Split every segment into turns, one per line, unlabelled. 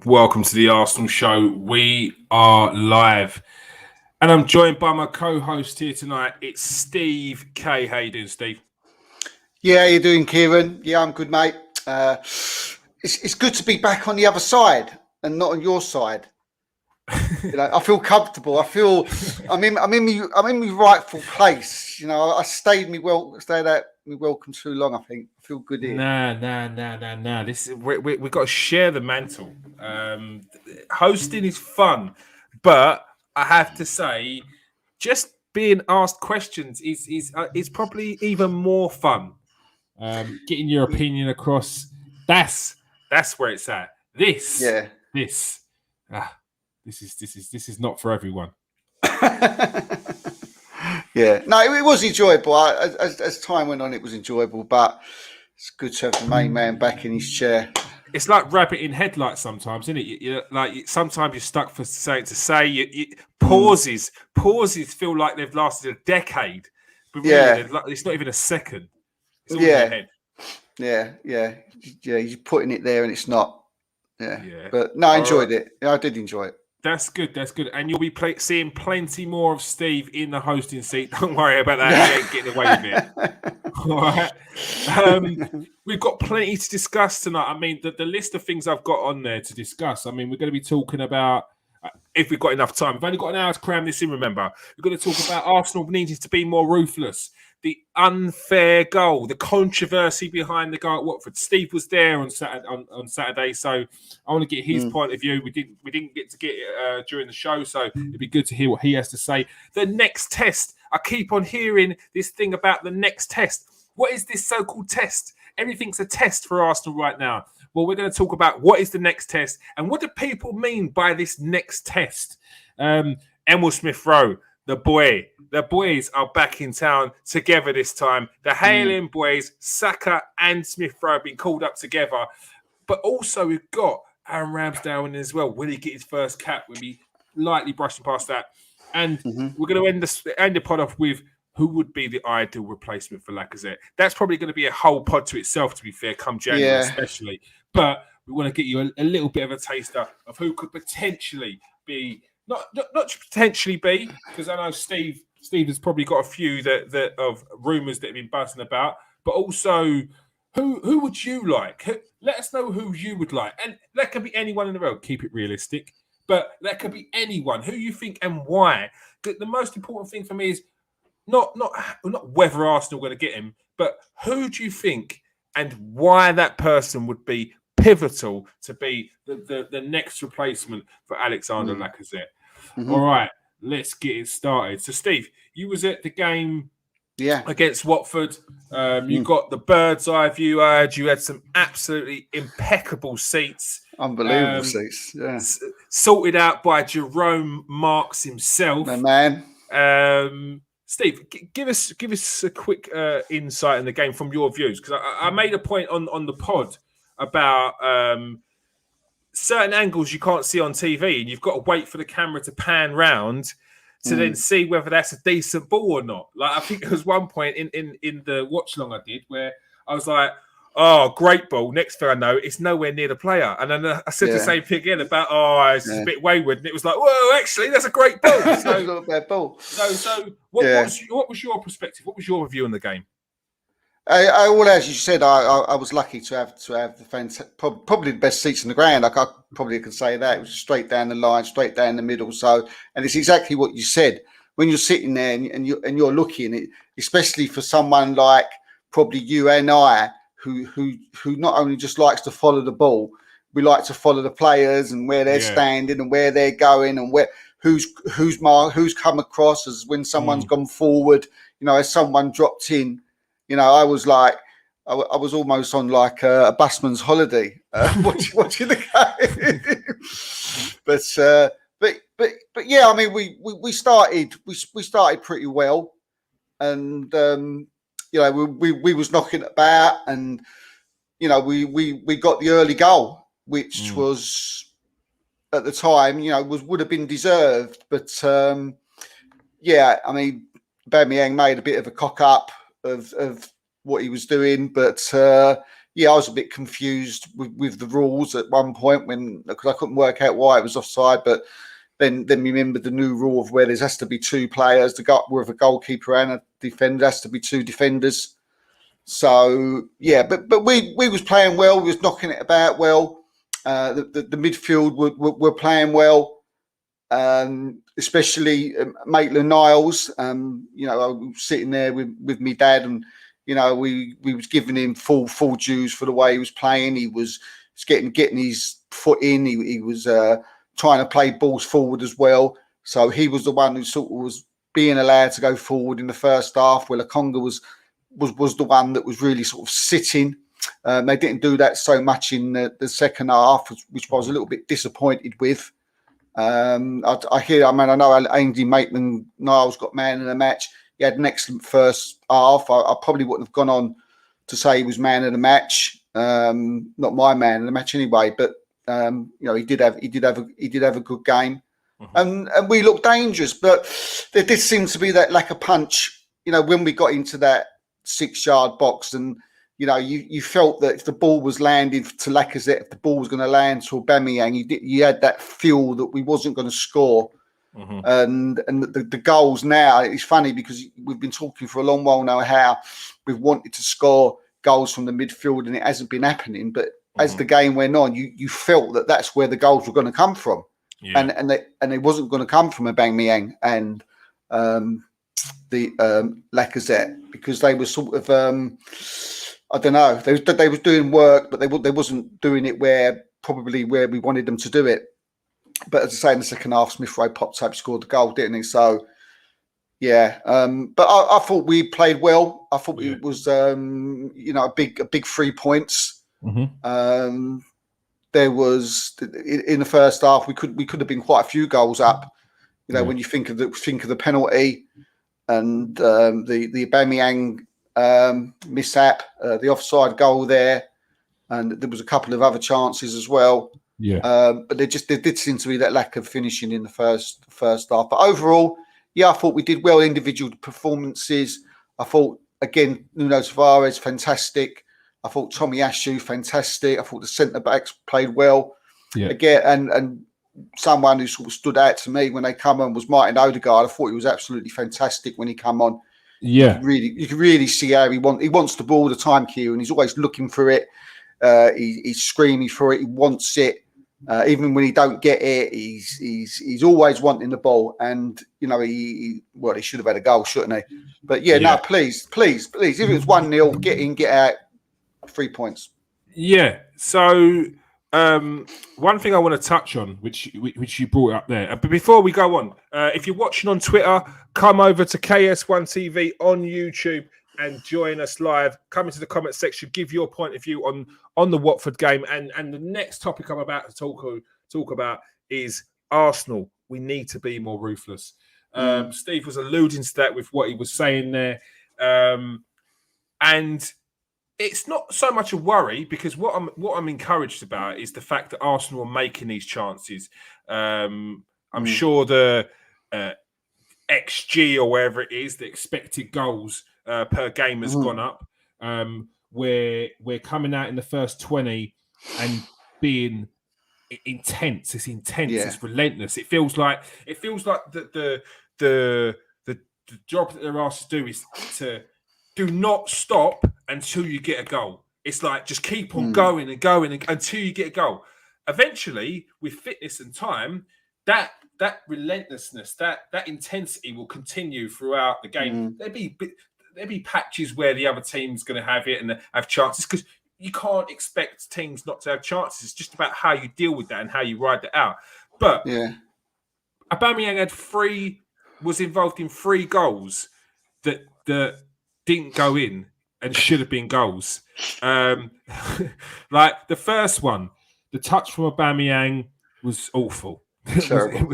Welcome to the Arsenal Show. We are live. And I'm joined by my co-host here tonight. It's Steve K. How you doing, Steve?
Yeah, how you doing, Kieran? Yeah, I'm good, mate. It's good to be back on the other side and not on your side. I feel comfortable. I'm in my rightful place. I stayed at me welcome too long. I think I feel good here.
Nah. This is we got to share the mantle. Hosting is fun, but I have to say, just being asked questions is probably even more fun. Getting your opinion across. That's where it's at. This is not for everyone.
Yeah, no, it was enjoyable. As time went on, it was enjoyable, but it's good to have the main man back in his chair.
It's like rabbit in headlights sometimes, isn't it? Sometimes you're stuck for something to say. Pauses feel like they've lasted a decade, but really, it's not even a second. It's all in your head.
Yeah. You're putting it there, and it's not. Yeah. But no, I enjoyed it. I did enjoy it.
That's good. And you'll be seeing plenty more of Steve in the hosting seat. Don't worry about that. He ain't getting away with it. All right. We've got plenty to discuss tonight. I mean, the list of things I've got on there to discuss. I mean, we're going to be talking about, if we've got enough time, we've only got an hour to cram this in, remember. We're going to talk about Arsenal needing to be more ruthless, the unfair goal, the controversy behind the goal at Watford. Steve was there on Saturday, so I want to get his point of view. We didn't get to get it during the show, so it'd be good to hear what he has to say. The next test. I keep on hearing this thing about the next test. What is this so-called test? Everything's a test for Arsenal right now. Well, we're going to talk about what is the next test and what do people mean by this next test. Emile Smith Rowe, the boys are back in town together this time. The Hailing boys, Saka and Smith Rowe have been called up together. But also we've got Aaron Ramsdale in as well. Will he get his first cap? We'll be lightly brushing past that. And we're going to end the pod off with who would be the ideal replacement for Lacazette. That's probably going to be a whole pod to itself, to be fair, come January especially. But we want to get you a little bit of a taster of who could potentially be, not potentially be, because I know Steve has probably got a few that of rumours that have been buzzing about, but also who would you like? Let us know who you would like. And that could be anyone in the world. Keep it realistic. But that could be anyone, who you think and why. The most important thing for me is not whether Arsenal are going to get him, but who do you think and why that person would be pivotal to be the next replacement for Alexander Lacazette. All right, let's get it started. So, Steve, you was at the game against Watford. You got the bird's eye view. You had some absolutely impeccable seats.
Unbelievable seats. Yeah.
Sorted out by Jerome Marks himself.
My man.
Steve, give us a quick insight in the game from your views, because I made a point on the pod about certain angles you can't see on TV, and you've got to wait for the camera to pan round to then see whether that's a decent ball or not. Like, I think there was one point in the watch long I did where I was like, oh, great ball. Next thing I know, it's nowhere near the player. And then I said the same thing again about, it's a bit wayward. And it was like, whoa, actually, that's a great ball. So,
a little bad ball.
So what was your perspective? What was your view on the game?
As you said, I was lucky to have the probably the best seats in the ground. I probably could say that. It was straight down the line, straight down the middle. So, and it's exactly what you said. When you're sitting there and you're looking, especially for someone like probably you and I, who not only just likes to follow the ball, we like to follow the players and where they're standing and where they're going and who's come across as when someone's gone forward. As someone dropped in. I was like, I was almost on like a busman's holiday watching the game. but yeah, I mean, we started pretty well, and we was knocking about, and we got the early goal, which was at the time would have been deserved, but I mean, Aubameyang made a bit of a cock up of what he was doing, but I was a bit confused with the rules at one point because I couldn't work out why it was offside. But then remember the new rule of where there has to be 2 players with a goalkeeper and a defender. There has to be 2 defenders. So but we was playing well. We was knocking it about well. The midfield were playing well, especially Maitland-Niles. I was sitting there with me dad, and we was giving him full dues for the way he was playing. He was getting his foot in. He was trying to play balls forward as well. So he was the one who sort of was being allowed to go forward in the first half, where Lokonga was the one that was really sort of sitting. They didn't do that so much in the second half, which I was a little bit disappointed with. I know Ainsley Maitland-Niles got man of the match. He had an excellent first half. I probably wouldn't have gone on to say he was man of the match. Not my man of the match anyway, but he did have a good game, and we looked dangerous. But there did seem to be that lack of punch. When we got into that 6-yard box, and you felt that if the ball was landing to Lacazette, if the ball was going to land to Aubameyang, you had that feel that we wasn't going to score. And the goals now, it's funny because we've been talking for a long while now how we've wanted to score goals from the midfield, and it hasn't been happening. But as the game went on, you felt that that's where the goals were going to come from, and they wasn't going to come from Aubameyang and the Lacazette, because they were sort of I don't know, they was doing work, but they wasn't doing it where we wanted them to do it. But as I say, in the second half, Smith Rowe popped up, scored the goal, didn't he? So but I thought we played well. I thought it was a big 3 points. There was in the first half we could have been quite a few goals up. When you think of the penalty and the Aubameyang mishap, the offside goal there, and there was a couple of other chances as well. But there did seem to be that lack of finishing in the first half. But overall, I thought we did well. Individual performances. I thought again, Nuno Tavares fantastic. I thought Tommy Ashu fantastic. I thought the centre backs played well. Again, and someone who sort of stood out to me when they come on was Martin Odegaard. I thought he was absolutely fantastic when he come on. You could really see how he wants the ball all the time, Q, and he's always looking for it. He's screaming for it. He wants it. Even when he don't get it, he's always wanting the ball. And he should have had a goal, shouldn't he? But no, please. If it was 1-0, get in, get out. 3 points.
So one thing I want to touch on, which you brought up there, but before we go on, if you're watching on Twitter, come over to KS1 TV on YouTube and join us live. Come into the comment section, give your point of view on the Watford game, and the next topic I'm about to talk about is Arsenal. We need to be more ruthless. Steve was alluding to that with what he was saying there, and it's not so much a worry, because what I'm encouraged about is the fact that Arsenal are making these chances. I'm sure the XG or wherever it is, the expected goals per game has gone up. We're coming out in the first 20 and being intense. It's intense. It's relentless. It feels like the job that they're asked to do is to do not stop until you get a goal. It's like just keep on going and going until you get a goal. Eventually, with fitness and time, that relentlessness, that intensity will continue throughout the game. There'll be patches where the other team's going to have it and have chances, because you can't expect teams not to have chances. It's just about how you deal with that and how you ride that out. But Aubameyang was involved in 3 goals that didn't go in and should have been goals. Like the first one, the touch from Aubameyang was awful. It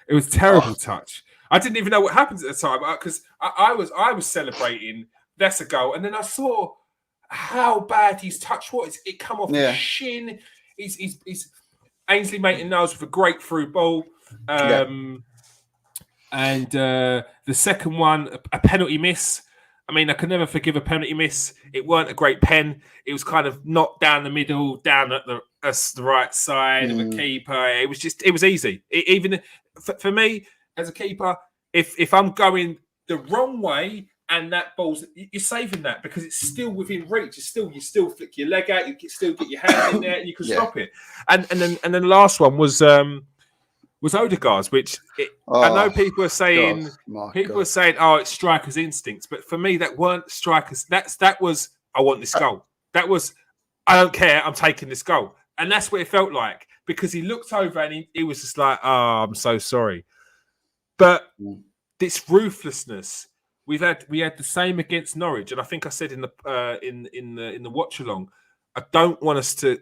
was terrible touch. I didn't even know what happened at the time, because I was celebrating. That's a goal, and then I saw how bad his touch was. It come off his shin. He's Ainsley Maitland-Niles with a great through ball. And the second one, a penalty miss. I mean, I can never forgive a penalty miss. It weren't a great pen. It was kind of not down the middle, down at the right side of a keeper. It was easy. Even for me as a keeper, if I'm going the wrong way and that ball's, you're saving that because it's still within reach. You still flick your leg out. You can still get your hand in there and you can stop it. And then the last one was Odegaard's, which I know people are saying. Are saying, "Oh, it's striker's instincts," but for me, that weren't strikers. That was, I want this goal. That was, I don't care. I'm taking this goal, and that's what it felt like because he looked over and he was just like, "Oh, I'm so sorry." But this ruthlessness, we had the same against Norwich, and I think I said in the watch along, I don't want us to.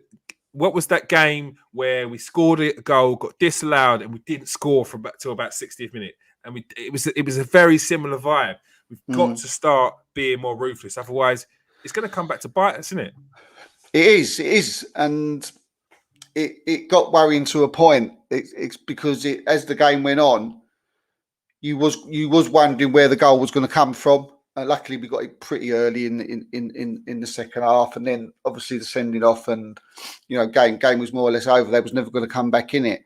What was that game where we scored a goal, got disallowed, and we didn't score till about 60th minute? And it was a very similar vibe. We've got to start being more ruthless, otherwise, it's going to come back to bite us, isn't it?
It is, and it got worrying to a point. It's because as the game went on, you was wondering where the goal was going to come from. Luckily, we got it pretty early in the second half, and then obviously the sending off, and game was more or less over. They was never going to come back in it.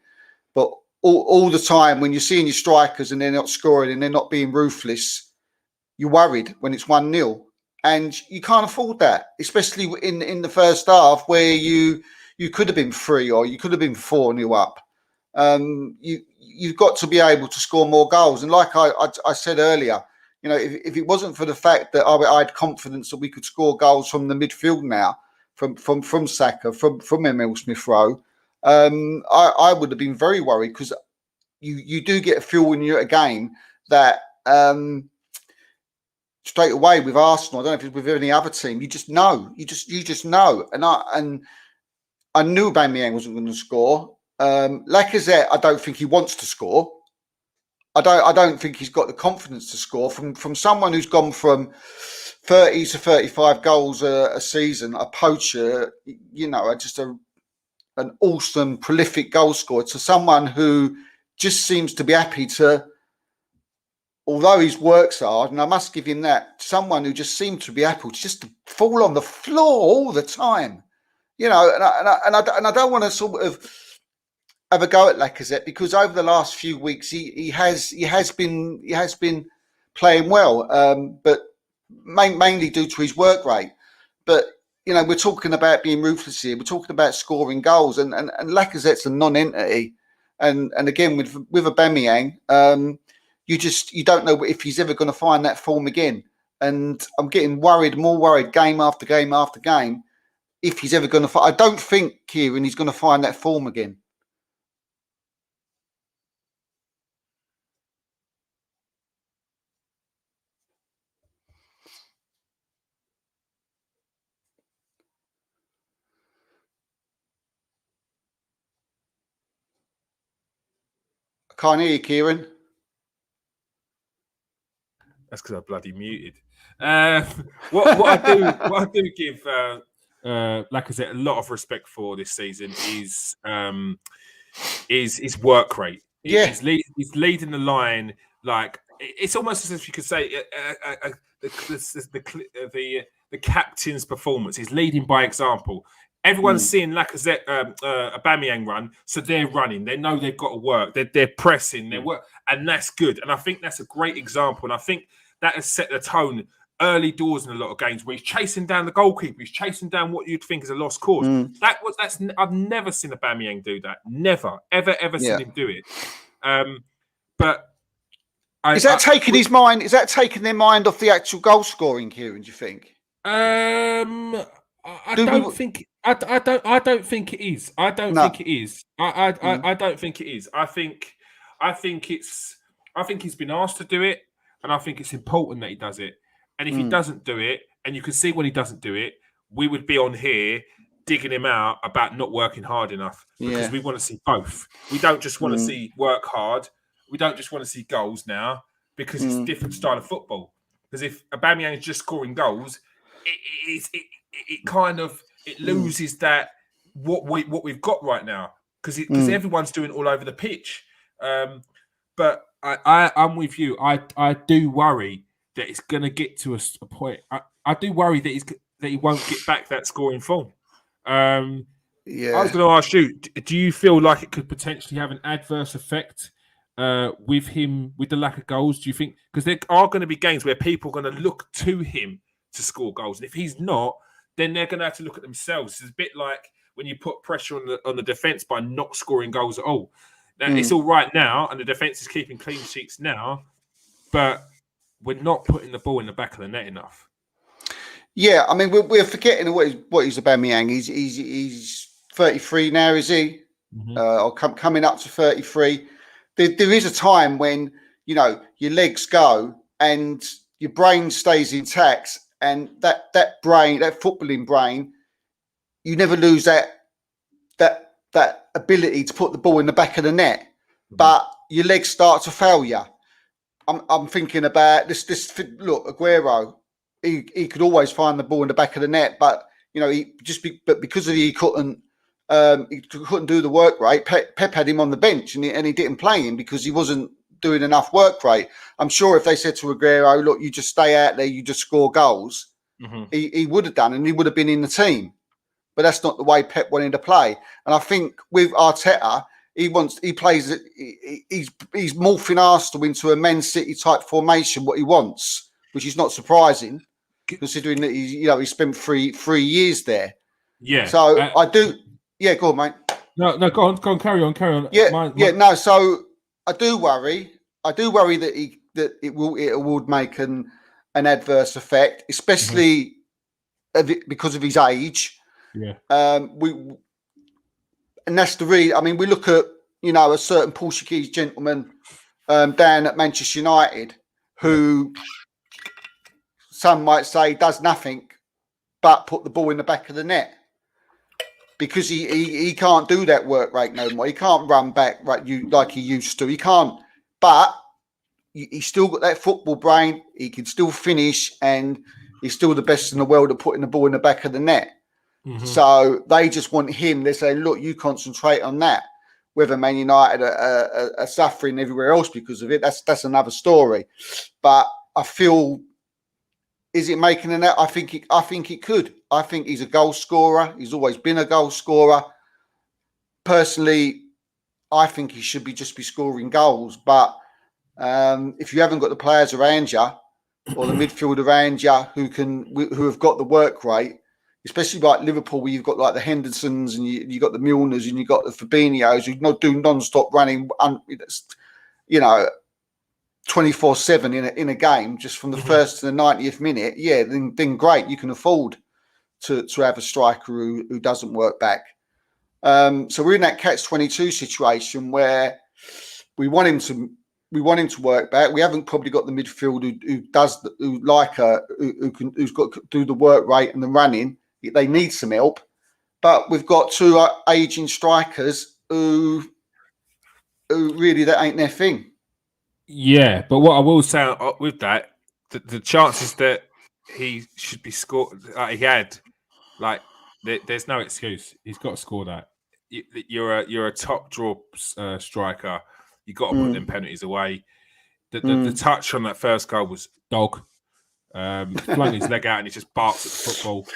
But all the time, when you're seeing your strikers and they're not scoring and they're not being ruthless, you're worried when it's 1-0, and you can't afford that, especially in the first half where you could have been 3 or you could have been 4-0 up. You've got to be able to score more goals, and like I said earlier. If it wasn't for the fact that I had confidence that we could score goals from the midfield now, from Saka, from Emile Smith Rowe, I would have been very worried because you do get a feel when you're at a game that straight away with Arsenal, I don't know if it's with any other team, you just know, you just know, and I knew Aubameyang wasn't going to score. Lacazette, I don't think he wants to score. I don't think he's got the confidence to score from someone who's gone from 30 to 35 goals a season, a poacher, just an awesome, prolific goal scorer, to someone who just seems to be happy to, although he works hard, and I must give him that, someone who just seemed to be happy just to fall on the floor all the time, and I don't want to sort of have a go at Lacazette because over the last few weeks he has been playing well, but mainly due to his work rate. But we're talking about being ruthless here. We're talking about scoring goals, and Lacazette's a non-entity. And again with Aubameyang, you don't know if he's ever going to find that form again. And I'm getting more worried game after game after game if he's ever going to. I don't think, Kieran, he's going to find that form again. I can't hear you, Kieran.
That's because I bloody muted. What I do give Lacazette a lot of respect for this season is his work rate. He's leading the line. Like it's almost as if you could say the captain's performance. He's leading by example. Everyone's seeing Lacazette, Aubameyang run, so they're running. They know they've got to work. They're pressing. They work, and that's good. And I think that's a great example. And I think that has set the tone early doors in a lot of games where he's chasing down the goalkeeper. He's chasing down what you'd think is a lost cause. I've never seen Aubameyang do that. Never, ever seen him do it. But
is that taking his mind? Is that taking their mind off the actual goal scoring, Kieran? Do you think?
I don't think it is. I don't think it is. I don't think it is. I think he's been asked to do it, and I think it's important that he does it. And if he doesn't do it, and you can see when he doesn't do it, we would be on here digging him out about not working hard enough because we want to see both. We don't just want to see work hard. We don't just want to see goals now because it's a different style of football. Because if Aubameyang is just scoring goals, it loses that what we've got right now because everyone's doing it all over the pitch. But I'm with you. I do worry that it's going to get to a point. I do worry that he won't get back that scoring form. I was going to ask you: do you feel like it could potentially have an adverse effect with him with the lack of goals? Do you think because there are going to be games where people are going to look to him to score goals, and if he's not, then they're going to have to look at themselves. It's a bit like when you put pressure on the defense by not scoring goals at all. Now, it's all right now, and the defense is keeping clean sheets now, but we're not putting the ball in the back of the net enough.
Yeah, I mean, we're forgetting what he's Aubameyang. He's 33 now, is he?
Mm-hmm.
Or coming up to 33. There is a time when, you know, your legs go and your brain stays intact, and that brain, that footballing brain, you never lose that ability to put the ball in the back of the net. Mm-hmm. But your legs start to fail you. I'm thinking about this. Look, Aguero, he could always find the ball in the back of the net, but you know, because he couldn't do the work rate. Pep had him on the bench, and he didn't play him because he wasn't doing enough work rate. I'm sure if they said to Aguero, "Look, you just stay out there, you just score goals," mm-hmm. he would have done, and he would have been in the team. But that's not the way Pep wanted to play. And I think with Arteta, he's morphing Arsenal into a Man City type formation, what he wants, which is not surprising, considering that he spent three years there.
Yeah.
So I do. Yeah, go on, mate.
No, go on, carry on.
Yeah. No, so I do worry that it would make an adverse effect, especially because of his age.
Yeah.
And that's the reason. I mean, we look at a certain Portuguese gentleman down at Manchester United who some might say does nothing but put the ball in the back of the net because he can't do that work rate no more. He can't run back like he used to. He can't, but he's still got that football brain. He can still finish, and he's still the best in the world at putting the ball in the back of the net. Mm-hmm. So they just want him. They say, look, you concentrate on that. Whether Man United are suffering everywhere else because of it, that's another story. But I feel, is it making an out? I think it could. I think he's a goal scorer. He's always been a goal scorer. Personally, I think he should just be scoring goals. But if you haven't got the players around you or the midfield around you who have got the work rate, especially like Liverpool, where you've got like the Hendersons and you got the Milners and you got the Fabinhos who not do non-stop running, 24/7 in a game, just from the first to the 90th minute. Yeah, then great, you can afford to have a striker who doesn't work back. So we're in that catch-22 situation where we want him to work back. We haven't probably got the midfield who's got to do the work rate and the running. They need some help, but we've got two aging strikers who really, that ain't their thing.
Yeah, but what I will say with that, the chances that he should be scored, there's no excuse. He's got to score that. You're a top draw striker. You got to put them penalties away. The touch on that first goal was dog. Flung his leg out and he just barks at the football.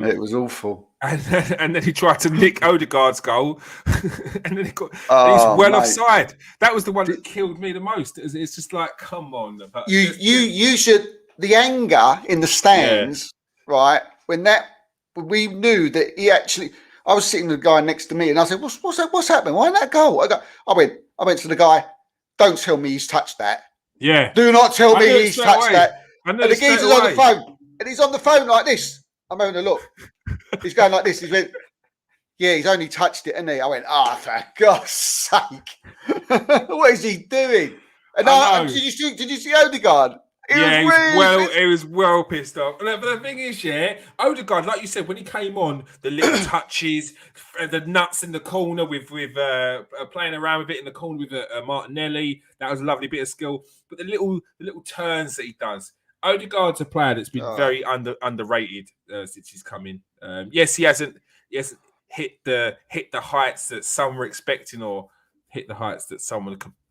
It was awful.
And then he tried to nick Odegaard's goal, and then he's well offside. That was the one that killed me the most. It's just like, come on.
You should, the anger in the stands, right? When we knew that he actually. I was sitting with the guy next to me, and I said, "What's happening? Why that goal?" I went to the guy. Don't tell me he's touched that.
Yeah.
Do not tell me he's touched that. And the geezer's on the phone, and he's on the phone like this. I'm having a look. He's going like this. He went, "Yeah, he's only touched it, hasn't he?" I went, for God's sake. What is he doing? And did you see Odegaard?
He was well pissed off. But the thing is, Odegaard, like you said, when he came on, the little touches, the nuts in the corner with playing around with it in the corner with Martinelli, that was a lovely bit of skill. But the little turns that he does, Odegaard's a player that's been very underrated since he's come in. Yes, he hasn't hit the heights that some were expecting, or hit the heights that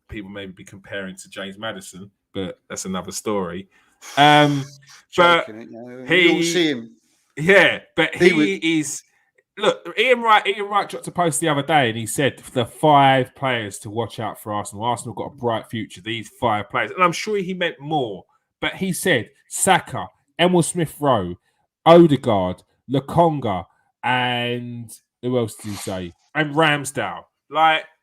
people maybe be comparing to James Maddison. But that's another story. But
Joking, you
he,
don't see him.
yeah, but he is. Look, Ian Wright dropped a post the other day, and he said the 5 players to watch out for Arsenal. Arsenal got a bright future. These 5 players, and I'm sure he meant more. But he said Saka, Emile Smith Rowe, Odegaard, Lokonga, and who else did he say? And Ramsdale.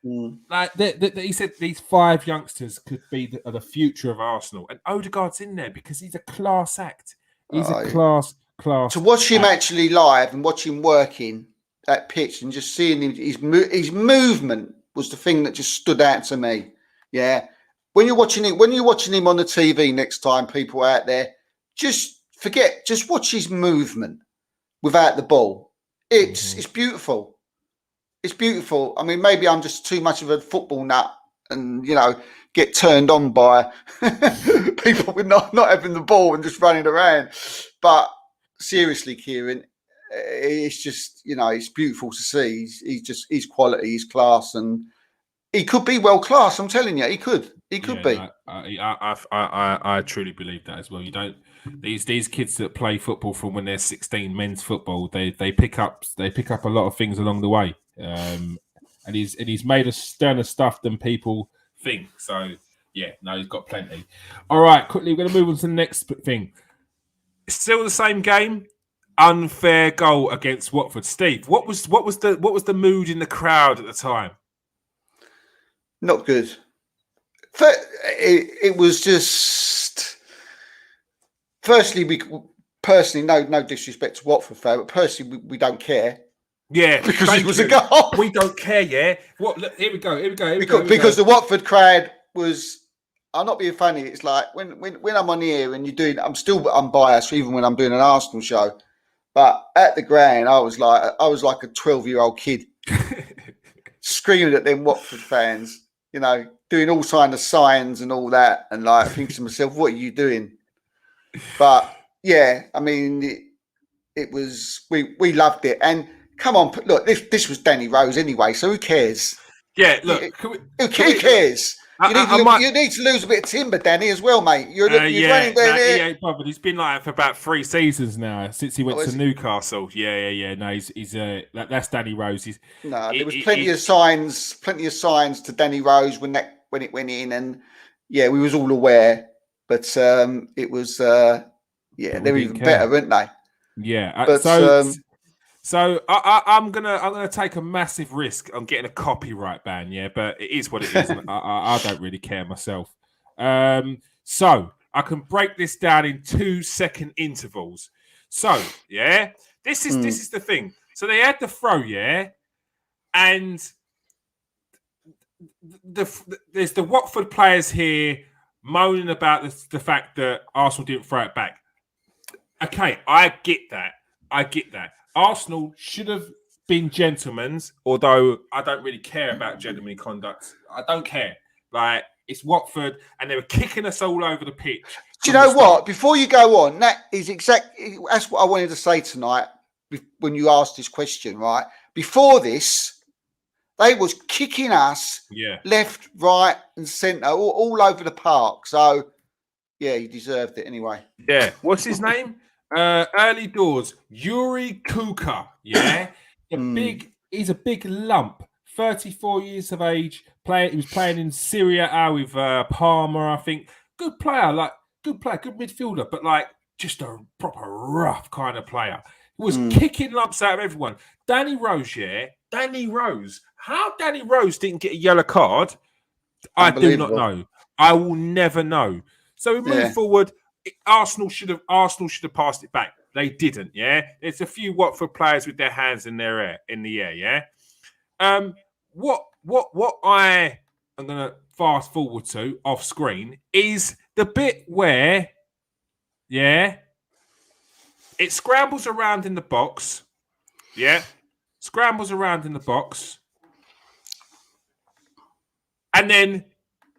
He said these 5 youngsters could be the future of Arsenal, and Odegaard's in there because he's a class act. He's a class.
To watch him actually live and watch him working that pitch and just seeing him, his movement was the thing that just stood out to me. Yeah, when you're watching him on the TV next time, people out there, just watch his movement without the ball. It's beautiful. It's beautiful. I mean, maybe I'm just too much of a football nut and get turned on by people with not having the ball and just running around, but. Seriously, Kieran, it's just it's beautiful to see. He's quality, he's class, and he could be world class. I'm telling you, he could be.
No, I truly believe that as well. You don't these kids that play football from when they're 16, men's football, they pick up a lot of things along the way. And he's made us sterner stuff than people think. So yeah, no, he's got plenty. All right, quickly, we're going to move on to the next thing. Still the same game. Unfair goal against Watford. Steve, what was the mood in the crowd at the time?
Not good. It was just. Firstly, no disrespect to Watford fan, but personally, we don't care.
Yeah,
because it was a goal.
We don't care. Yeah. What? Look, here we go.
Because the Watford crowd was. I'm not being funny. It's like when I'm on here and you're doing. I'm biased even when I'm doing an Arsenal show, but at the ground I was like a 12-year-old kid screaming at them Watford fans, doing all kind of signs and all that, and like thinking to myself, what are you doing? But yeah, I mean, it was we loved it, and come on, look, this was Danny Rose anyway, so who cares?
Yeah, look,
who cares? You need to lose a bit of timber, Danny, as well, mate. You're running there.
He ain't bothered. He's been like that for about 3 seasons now since he went to Newcastle. Yeah. No, he's that's Danny Rose.
There was plenty of signs to Danny Rose when it went in, and yeah, we was all aware. But it was they're even better, weren't they?
Yeah.
But
So I'm gonna take a massive risk on getting a copyright ban, yeah, but it is what it is. And I don't really care myself. So I can break this down in 2-second intervals. So yeah, this is the thing. So they had the throw, yeah, and there's the Watford players here moaning about the fact that Arsenal didn't throw it back. Okay, I get that. Arsenal should have been gentlemen's, although I don't really care about gentlemanly conduct. I don't care. Like, it's Watford, and they were kicking us all over the pitch.
Do you know what? Before you go on, that's what I wanted to say tonight when you asked this question, right? Before this, they was kicking us left, right, and centre, all over the park. So, yeah, you deserved it anyway.
Yeah. What's his name? Early doors, Yuri Kuka. Yeah, he's a big lump. 34 years of age. He was playing in Serie A with Parma, I think. Good player, good midfielder, but like just a proper rough kind of player. He was kicking lumps out of everyone. Danny Rose. How Danny Rose didn't get a yellow card, I do not know. I will never know. So we move forward. Arsenal should have passed it back. They didn't. Yeah, it's a few Watford players with their hands in the air. Yeah. What I am gonna fast forward to off screen is the bit where, it scrambles around in the box. Yeah, scrambles around in the box, and then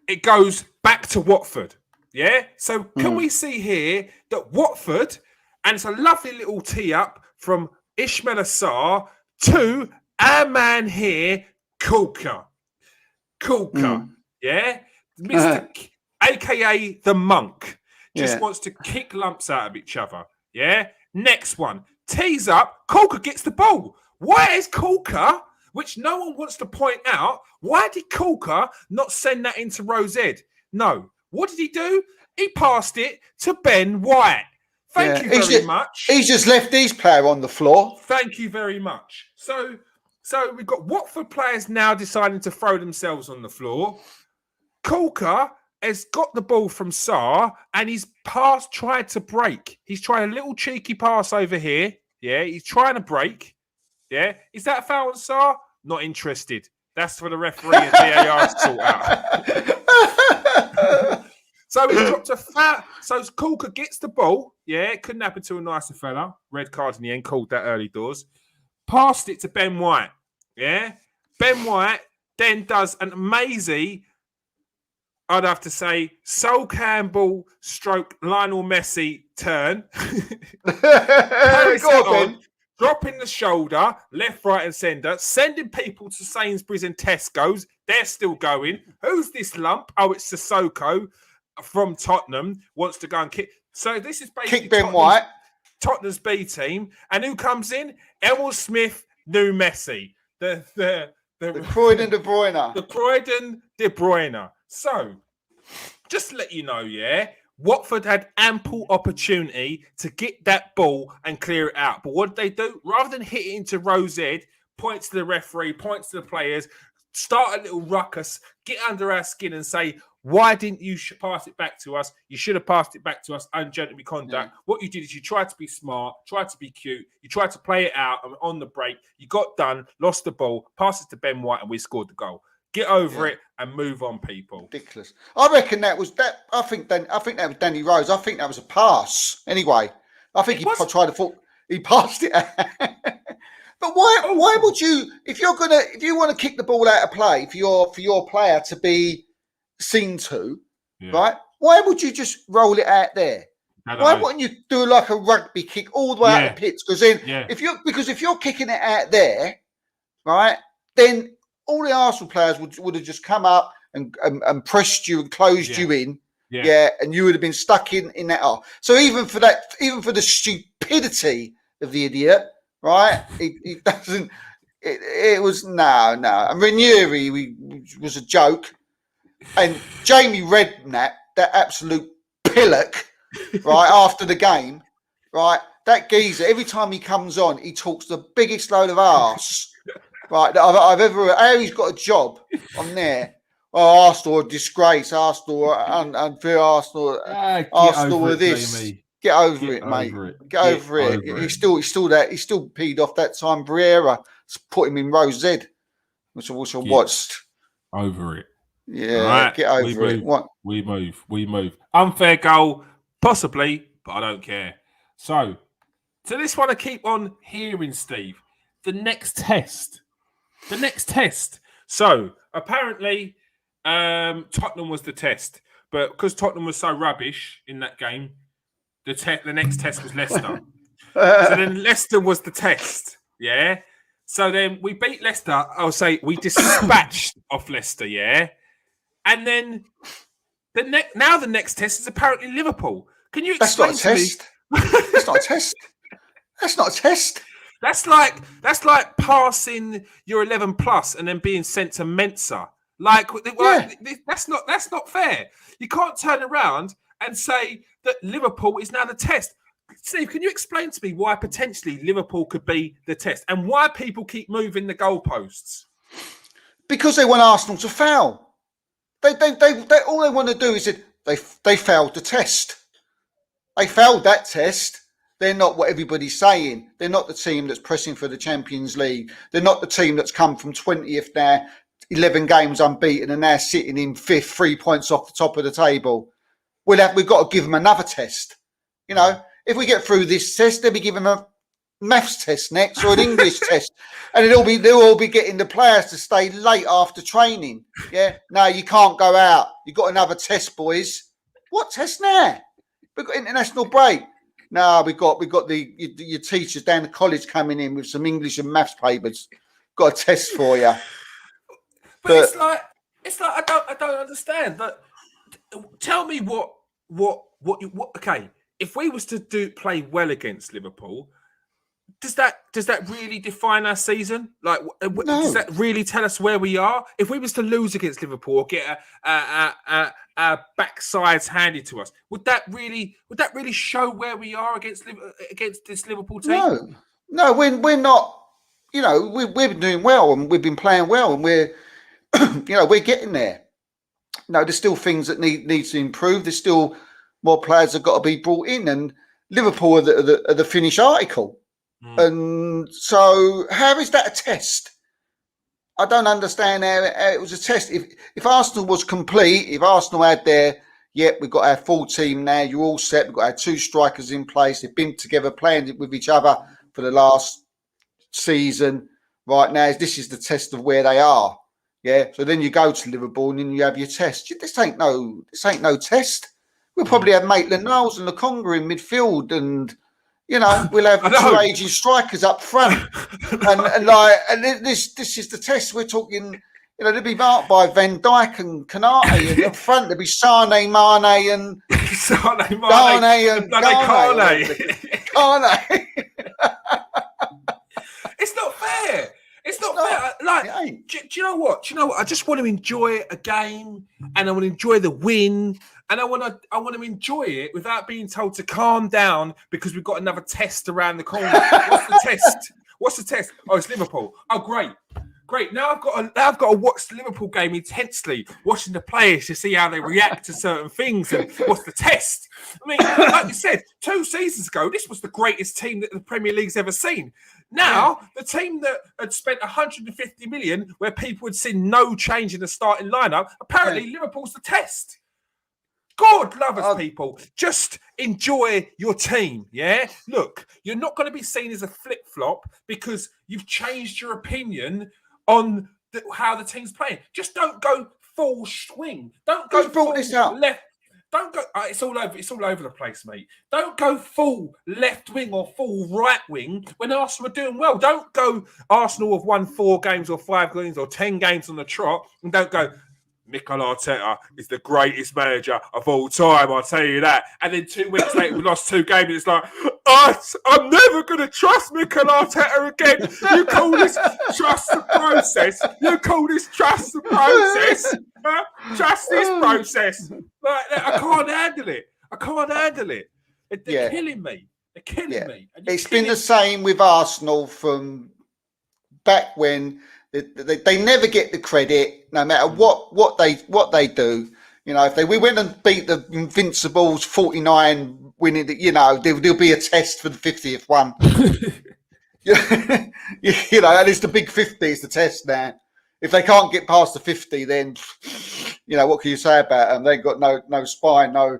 it goes back to Watford. Yeah, so can we see here that Watford, and it's a lovely little tee up from Ismail Assar to our man here, Kuka, yeah, Mr. AKA the Monk. just wants to kick lumps out of each other. Yeah. Next one. Tees up. Coulter gets the ball. Why is Coulter, which no one wants to point out, why did Coulter not send that into Rosette? No. What did he do? He passed it to Ben White. Thank you very much.
He's just left his player on the floor.
Thank you very much. So we've got Watford players now deciding to throw themselves on the floor. Coulter has got the ball from Sarr and he's tried to break. He's tried a little cheeky pass over here. Yeah, he's trying to break. Yeah. Is that a foul on Sarr? Not interested. That's for the referee and VAR to sort out. So he's dropped a foul. So Coulter gets the ball. Yeah, it couldn't happen to a nicer fella. Red card in the end, called that early doors. Passed it to Ben White. Yeah. Ben White then does an amazing, I'd have to say, Sol Campbell stroke Lionel Messi turn. Dropping the shoulder, left, right, and centre, sending people to Sainsbury's and Tesco's. They're still going. Who's this lump? Oh, it's Sissoko from Tottenham. Wants to go and kick. So this is basically
kick Ben White.
Tottenham's B team. And who comes in? Emile Smith, new Messi. The
Croydon De Bruyne.
The Croydon De Bruyne. So, just to let you know, Watford had ample opportunity to get that ball and clear it out. But what did they do? Rather than hit it into Rosette, points to the referee, points to the players, start a little ruckus, get under our skin and say, why didn't you pass it back to us? You should have passed it back to us, ungentlemanly conduct. Yeah. What you did is you tried to be smart, tried to be cute, you tried to play it out on the break, you got done, lost the ball, passed it to Ben White, and we scored the goal. Get over it and move on, people.
Ridiculous. I reckon that was that. I think that was Danny Rose. I think that was a pass. Anyway, I think he tried to he passed it. But why would you, if you want to kick the ball out of play for your player to be seen to, right? Why would you just roll it out there? Why wouldn't you do like a rugby kick all the way out the pitch? Because then, if you're kicking it out there, right, then all the Arsenal players would have just come up and pressed you and closed you in, and you would have been stuck in that hole. So even for the stupidity of the idiot, right? It doesn't. It was no. And Ranieri was a joke, and Jamie Redknapp, that absolute pillock, right after the game, right? That geezer, every time he comes on, he talks the biggest load of arse. Right, that I've ever. Harry's got a job on there. Oh, Arsenal are disgrace. Arsenal are unfair. Arsenal are this. Jamie. Get over it, mate. Get over it. He's still peed off that time. Briera put him in Rosette, which I watched.
Over it.
Yeah, right. Get over it. What?
We move. Unfair goal, possibly, but I don't care. So this one I keep on hearing, Steve. The next test. So apparently, Tottenham was the test, but because Tottenham was so rubbish in that game, the next test was Leicester. So then Leicester was the test. Yeah. So then we beat Leicester. I'll say we dispatched off Leicester. Yeah. And then the next test is apparently Liverpool. Can you explain to me?
That's not a test. That's not a test.
That's like passing your 11 plus and then being sent to Mensa. That's not fair. You can't turn around and say that Liverpool is now the test. Steve, can you explain to me why potentially Liverpool could be the test and why people keep moving the goalposts?
Because they want Arsenal to foul. They all they want to do is they failed the test. They failed that test. They're not what everybody's saying. They're not the team that's pressing for the Champions League. They're not the team that's come from 20th now, 11 games unbeaten, and now sitting in 5th, 3 points off the top of the table. We've got to give them another test. You know, if we get through this test, they'll be given a maths test next or an English test, and they'll all be getting the players to stay late after training. Yeah, no, you can't go out. You've got another test, boys. What test now? We've got international break. No, we got your teachers down the college coming in with some English and maths papers. Got a test for you.
But it's like I don't understand. But tell me what what? Okay, if we was to play well against Liverpool, does that really define our season? Like, does
No.
that really tell us where we are? If we was to lose against Liverpool or get our backsides handed to us, would that really show where we are against this Liverpool team?
No, we're not. You know, we've been doing well and we've been playing well, and we're we're getting there. No, there's still things that need to improve. There's still more players that got to be brought in, and Liverpool are the finished article. And so, how is that a test? I don't understand how it was a test. If Arsenal was complete, if Arsenal had we've got our full team now, you're all set, we've got our 2 strikers in place, they've been together, playing with each other for the last season. Right now, this is the test of where they are. Yeah. So then you go to Liverpool and then you have your test. This ain't no test. We'll probably have Maitland-Niles and Lokonga in midfield, and we'll have 2 aging strikers up front, and this is the test. We're talking, they'll be marked by Van Dijk and Kanate, and up front there'll be Sane, Mane, and Kane.
It's not fair. It's not fair. Like, do you know what? I just want to enjoy a game, and I want to enjoy the win, and I want to enjoy it without being told to calm down because we've got another test around the corner. What's the test? Oh, it's Liverpool. Oh, great. Now I've got to watch the Liverpool game intensely, watching the players to see how they react to certain things. And what's the test? I mean, like you said, 2 seasons ago, this was the greatest team that the Premier League's ever seen. Now, the team that had spent 150 million, where people had seen no change in the starting lineup, apparently Liverpool's the test. God love us, people. Just enjoy your team, yeah? Look, you're not going to be seen as a flip-flop because you've changed your opinion on how the team's playing. Just don't go full swing. Don't go full left. Don't go. It's all over the place, mate. Don't go full left wing or full right wing when Arsenal are doing well. Don't go. Arsenal have won 4 games or 5 games or 10 games on the trot, and don't go. Mikel Arteta is the greatest manager of all time, I'll tell you that. And then 2 weeks later, we lost 2 games. It's like, I'm never going to trust Mikel Arteta again. You call this trust the process? Trust this process. Like, I can't handle it. They're killing me.
It's been the same with Arsenal from back when. They never get the credit, no matter what they do. If we went and beat the Invincibles 49, winning, there'll be a test for the 50th one. And it's the big 50 is the test now. If they can't get past the 50, then what can you say about them? They've got no spine, no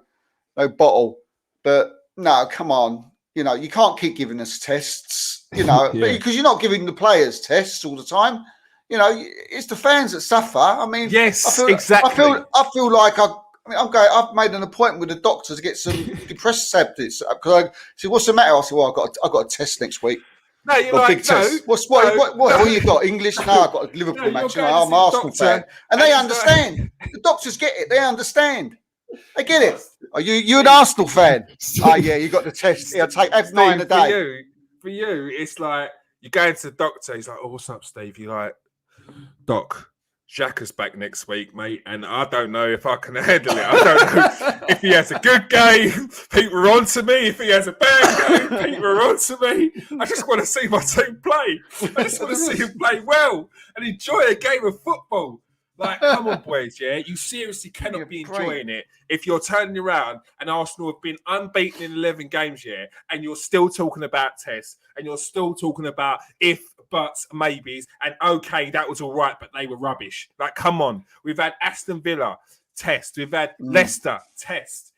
bottle. But no, come on, you can't keep giving us tests, because you're not giving the players tests all the time. It's the fans that suffer. I mean,
yes, exactly.
I feel like I've made an appointment with the doctor to get some depressed tablets because I said, "What's the matter?" I said, "Well, I've got a test next week."
No, you're like, big test.
What you got? English? No, I've got a Liverpool match. I'm an Arsenal fan, and they understand. The doctors get it. They understand. They get it. Are you an Arsenal fan? Oh yeah, you got the test. Yeah, have 9 a day.
For you, it's like you go into the doctor. He's like, "Oh, what's up, Steve?" You're like, "Doc, Xhaka's back next week, mate, and I don't know if I can handle it. I don't know if he has a good game, people are on to me. If he has a bad game, people are on to me. I just want to see my team play. I just want to see him play well and enjoy a game of football." Like, come on, boys, yeah? You seriously cannot be enjoying it if you're turning around and Arsenal have been unbeaten in 11 games, yeah, and you're still talking about tests and you're still talking about if, buts, maybes, and okay, that was all right, but they were rubbish. Like, come on. We've had Aston Villa, test. We've had Leicester, test.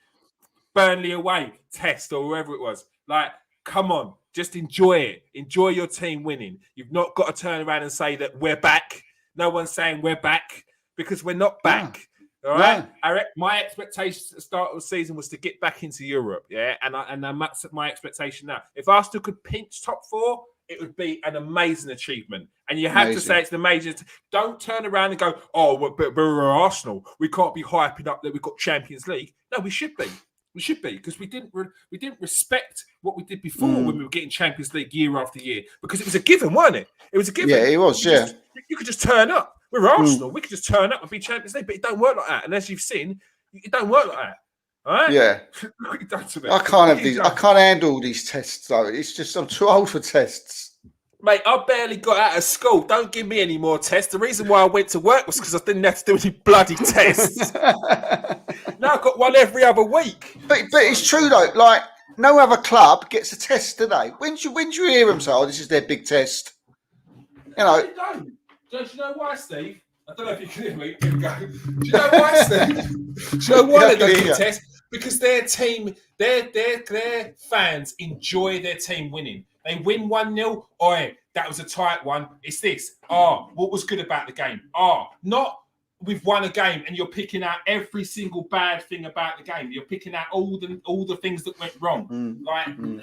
Burnley away, test, or whoever it was. Like, come on. Just enjoy it. Enjoy your team winning. You've not got to turn around and say that we're back. No one's saying we're back. Because we're not back, all right? Yeah. My expectation at the start of the season was to get back into Europe, yeah? And that's my expectation now. If Arsenal could pinch top 4, it would be an amazing achievement. And you have to say it's the major. Don't turn around and go, "Oh, but we're Arsenal. We can't be hyping up that we've got Champions League." No, we should be. We should be, because we didn't respect what we did before when we were getting Champions League year after year, because it was a given, wasn't it? It was a given.
Yeah, it was.
You could just turn up. We're Arsenal. We could just turn up and be Champions League, but it don't work like that. And as you've seen, it don't work like that. All right?
Yeah. I can't have these. I can't handle these tests though. It's just I'm too old for tests.
Mate, I barely got out of school. Don't give me any more tests. The reason why I went to work was because I didn't have to do any bloody tests. Now I've got one every other week.
But it's true though. Like no other club gets a test today. When do you hear them say, "Oh, this is their big test"? You know.
Don't you know why, Steve? I don't know if you can hear me. Do you know why, Steve? Do you know why they don't get a test? Because their team, their fans enjoy their team winning. They win 1-0. Oi, that was a tight one. It's this. What was good about the game? Not we've won a game and you're picking out every single bad thing about the game. You're picking out all the things that went wrong.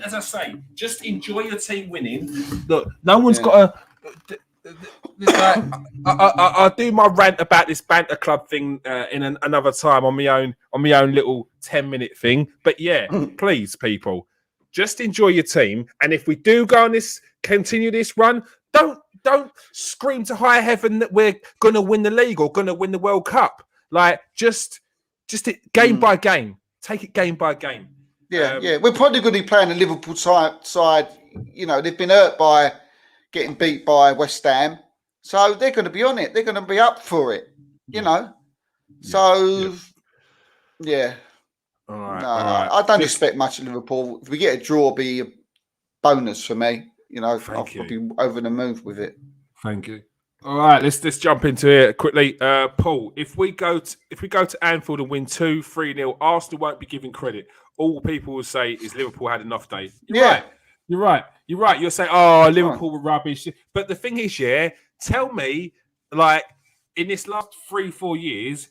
As I say, just enjoy your team winning. Look, no one's got to. I'll do my rant about this banter club thing in another time on my own little 10-minute thing. But yeah, please, people, just enjoy your team. And if we do go on continue this run, don't scream to high heaven that we're gonna win the league or gonna win the World Cup. Like just game by game, take it game by game.
Yeah. We're probably going to be playing the Liverpool side. You know, they've been hurt by getting beat by West Ham, so they're going to be on it. They're going to be up for it, you know. So, yeah.
All right.
I don't expect much of Liverpool. If we get a draw, it'll be a bonus for me. You know, I'll be over the moon with it.
Thank you. All right, let's jump into it quickly. Paul, if we go to Anfield and win 2-3-0, Arsenal won't be given credit. All people will say is Liverpool had enough day. You're right. You'll say, Liverpool were rubbish. But the thing is, tell me, like, in this last 3-4 years,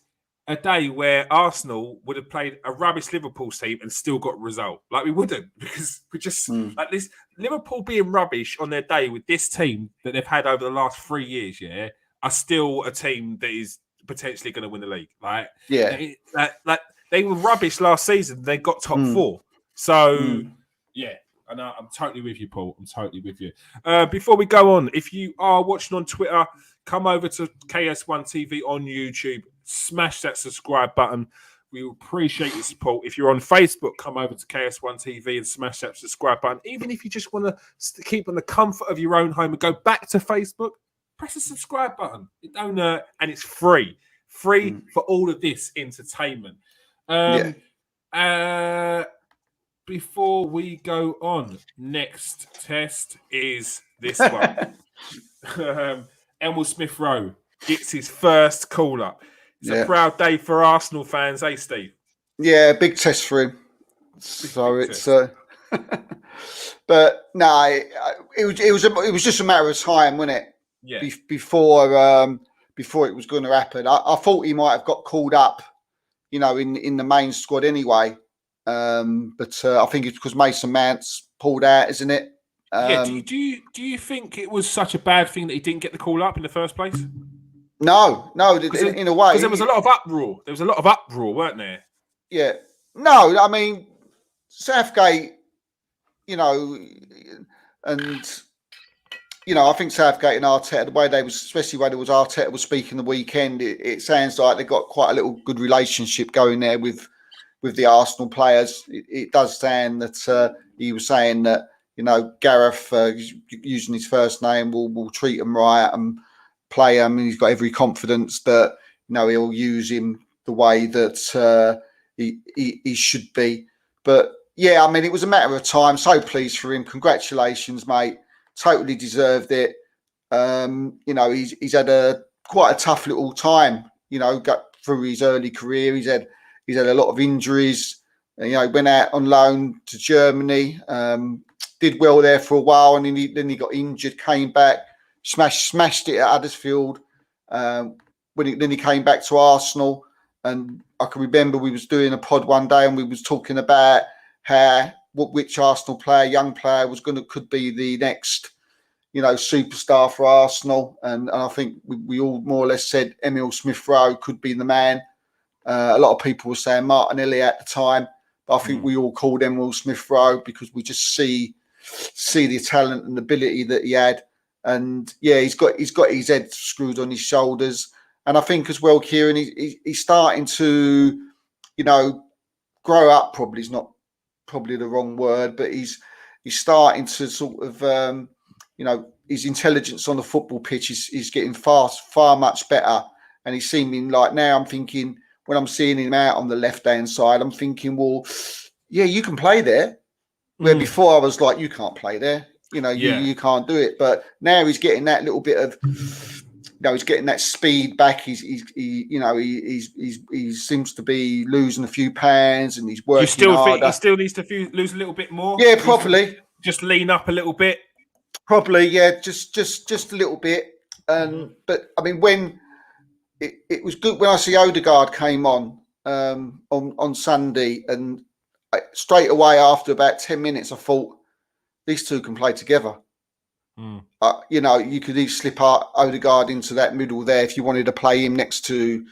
a day where Arsenal would have played a rubbish Liverpool team and still got a result. Like, we wouldn't, because we just, like this, Liverpool being rubbish on their day with this team that they've had over the last 3 years, are still a team that is potentially going to win the league. Like, they were rubbish last season. They got top 4. So, I know, I'm totally with you, Paul. I'm totally with you. Before we go on, if you are watching on Twitter, come over to KS1 TV on YouTube. Smash that subscribe button. We appreciate your support. If you're on Facebook, come over to KS1 TV and smash that subscribe button. Even if you just want to keep on the comfort of your own home and go back to Facebook, press the subscribe button. It don't and it's free. Free for all of this entertainment. Before we go on, next test is this one. Emile Smith Rowe gets his first call-up. It's a proud day for Arsenal fans, Steve?
Yeah, big test for him. But no, it was just a matter of time, wasn't it?
Yeah.
Before it was going to happen, I thought he might have got called up, you know, in the main squad anyway. But I think it's because Mason Mount's pulled out, isn't it?
Do you think it was such a bad thing that he didn't get the call up in the first place?
No, in a way.
Because there was a lot of uproar. There was a lot of uproar, weren't there? Yeah.
No, I mean, Southgate, you know, and, you know, I think Southgate and Arteta, the way especially when it was Arteta was speaking the weekend, it sounds like they've got quite a little good relationship going there with the Arsenal players. It does sound that he was saying that, you know, Gareth, using his first name, will treat him right and play him. And he's got every confidence that, you know, he'll use him the way that he should be. But yeah, I mean, it was a matter of time. So pleased for him. Congratulations, mate. Totally deserved it. You know, he's had quite a tough little time, you know, got through his early career. He's had a lot of injuries. You know, went out on loan to Germany, did well there for a while, and then he got injured, came back, smashed it at Huddersfield. Then he came back to Arsenal, and I can remember we was doing a pod one day, and we was talking about which Arsenal player, young player, could be the next, you know, superstar for Arsenal, and I think we all more or less said Emile Smith Rowe could be the man. A lot of people were saying Martinelli at the time, But I think we all called Emile Smith Rowe because we just see the talent and ability that he had. And yeah, he's got his head screwed on his shoulders. And I think as well, Kieran, he's starting to, grow up. Probably is not probably the wrong word, but he's starting to sort of, his intelligence on the football pitch is getting far much better. And he's seeming like now I'm thinking, when I'm seeing him out on the left-hand side, I'm thinking, well, yeah, you can play there. Where before I was like, you can't play there. You can't do it. But now he's getting that little bit of, he's getting that speed back. He seems to be losing a few pounds, and he's working.
You still
harder.
think he still needs to lose a little bit more?
Yeah, probably.
Just lean up a little bit.
Probably, yeah, just a little bit. But I mean, when it was good when I see Odegaard came on Sunday, and straight away after about 10 minutes, I thought these two can play together. You could slip Odegaard into that middle there if you wanted to play him next to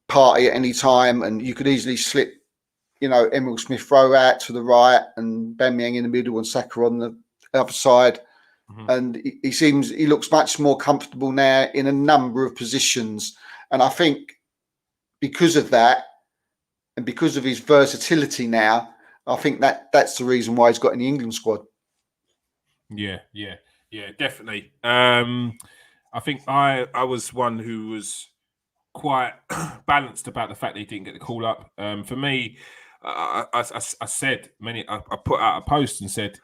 Partey at any time, and you could easily slip, Emile Smith Rowe out to the right and Aubameyang in the middle and Saka on the other side. And he looks much more comfortable now in a number of positions. And I think because of that, and because of his versatility now, I think that's the reason why he's got in the England squad.
Yeah, definitely. I think I was one who was quite balanced about the fact that he didn't get the call up. For me, I said I put out a post and said,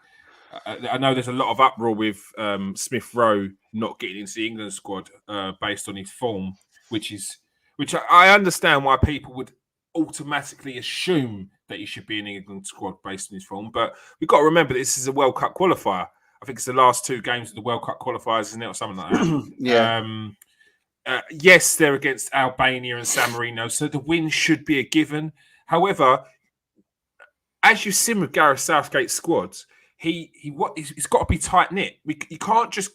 I know there's a lot of uproar with Smith Rowe not getting into the England squad based on his form, which I understand why people would automatically assume that he should be in the England squad based on his form. But we've got to remember that this is a World Cup qualifier. I think it's the last two games of the World Cup qualifiers, isn't it, or something like that?
Yeah.
Yes, they're against Albania and San Marino, so the win should be a given. However, as you've seen with Gareth Southgate's squads, he's got to be tight knit. You can't just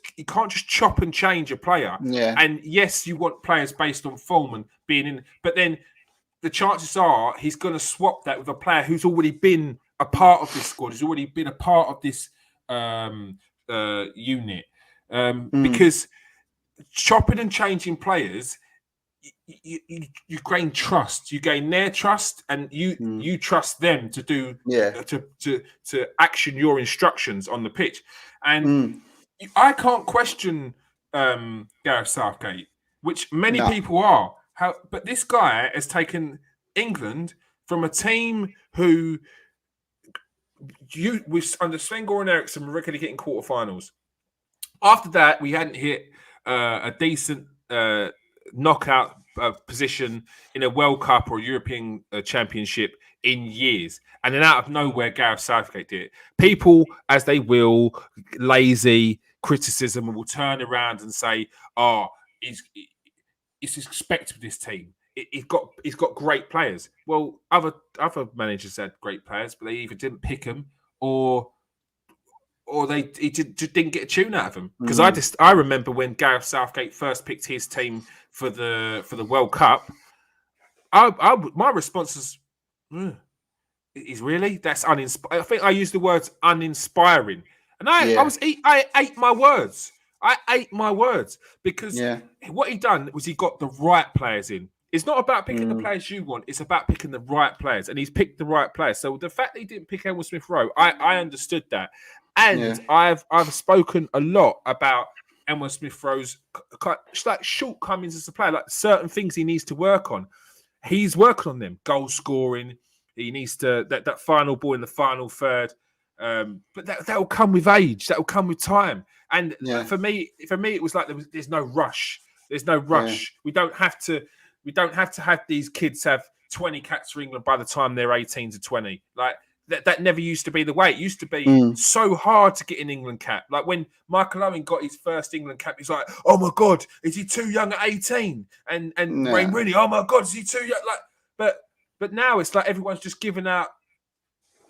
chop and change a player.
Yeah.
And yes, you want players based on form and being in, but then the chances are he's going to swap that with a player who's already been a part of this squad, who's already been a part of this unit. Because chopping and changing players, you gain trust. You gain their trust, and you trust them to do to action your instructions on the pitch. And I can't question Gareth Southgate, which many people are. But this guy has taken England from a team who under Sven-Goran Eriksson were regularly getting quarterfinals. After that, we hadn't hit a decent knockout position in a World Cup or European Championship in years. And then out of nowhere, Gareth Southgate did it. People, as they will, lazy criticism will turn around and say, it's expected with this team. He's got great players. Well, other managers had great players, but they either didn't pick them or he just didn't get a tune out of them. Because I remember when Gareth Southgate first picked his team for the World Cup, my response was, "Is really? That's uninspiring." I think I used the words uninspiring, and I ate my words. I ate my words because what he done was he got the right players in. It's not about picking the players you want. It's about picking the right players, and he's picked the right players. So the fact that he didn't pick Emile Smith Rowe, I understood that, and I've spoken a lot about Emile Smith Rowe's like shortcomings as a player, like certain things he needs to work on. He's working on them. Goal scoring. He needs to that final ball in the final third. But that will come with age. That will come with time. And for me, it was like there's no rush. There's no rush. Yeah. We don't have to have these kids have 20 caps for England by the time they're 18 to 20. Like that never used to be the way. It used to be so hard to get an England cap. Like when Michael Owen got his first England cap, he's like, "Oh my God, is he too young at 18?" And Wayne Rooney, "Oh my God, is he too young?" Like, but now it's like everyone's just giving out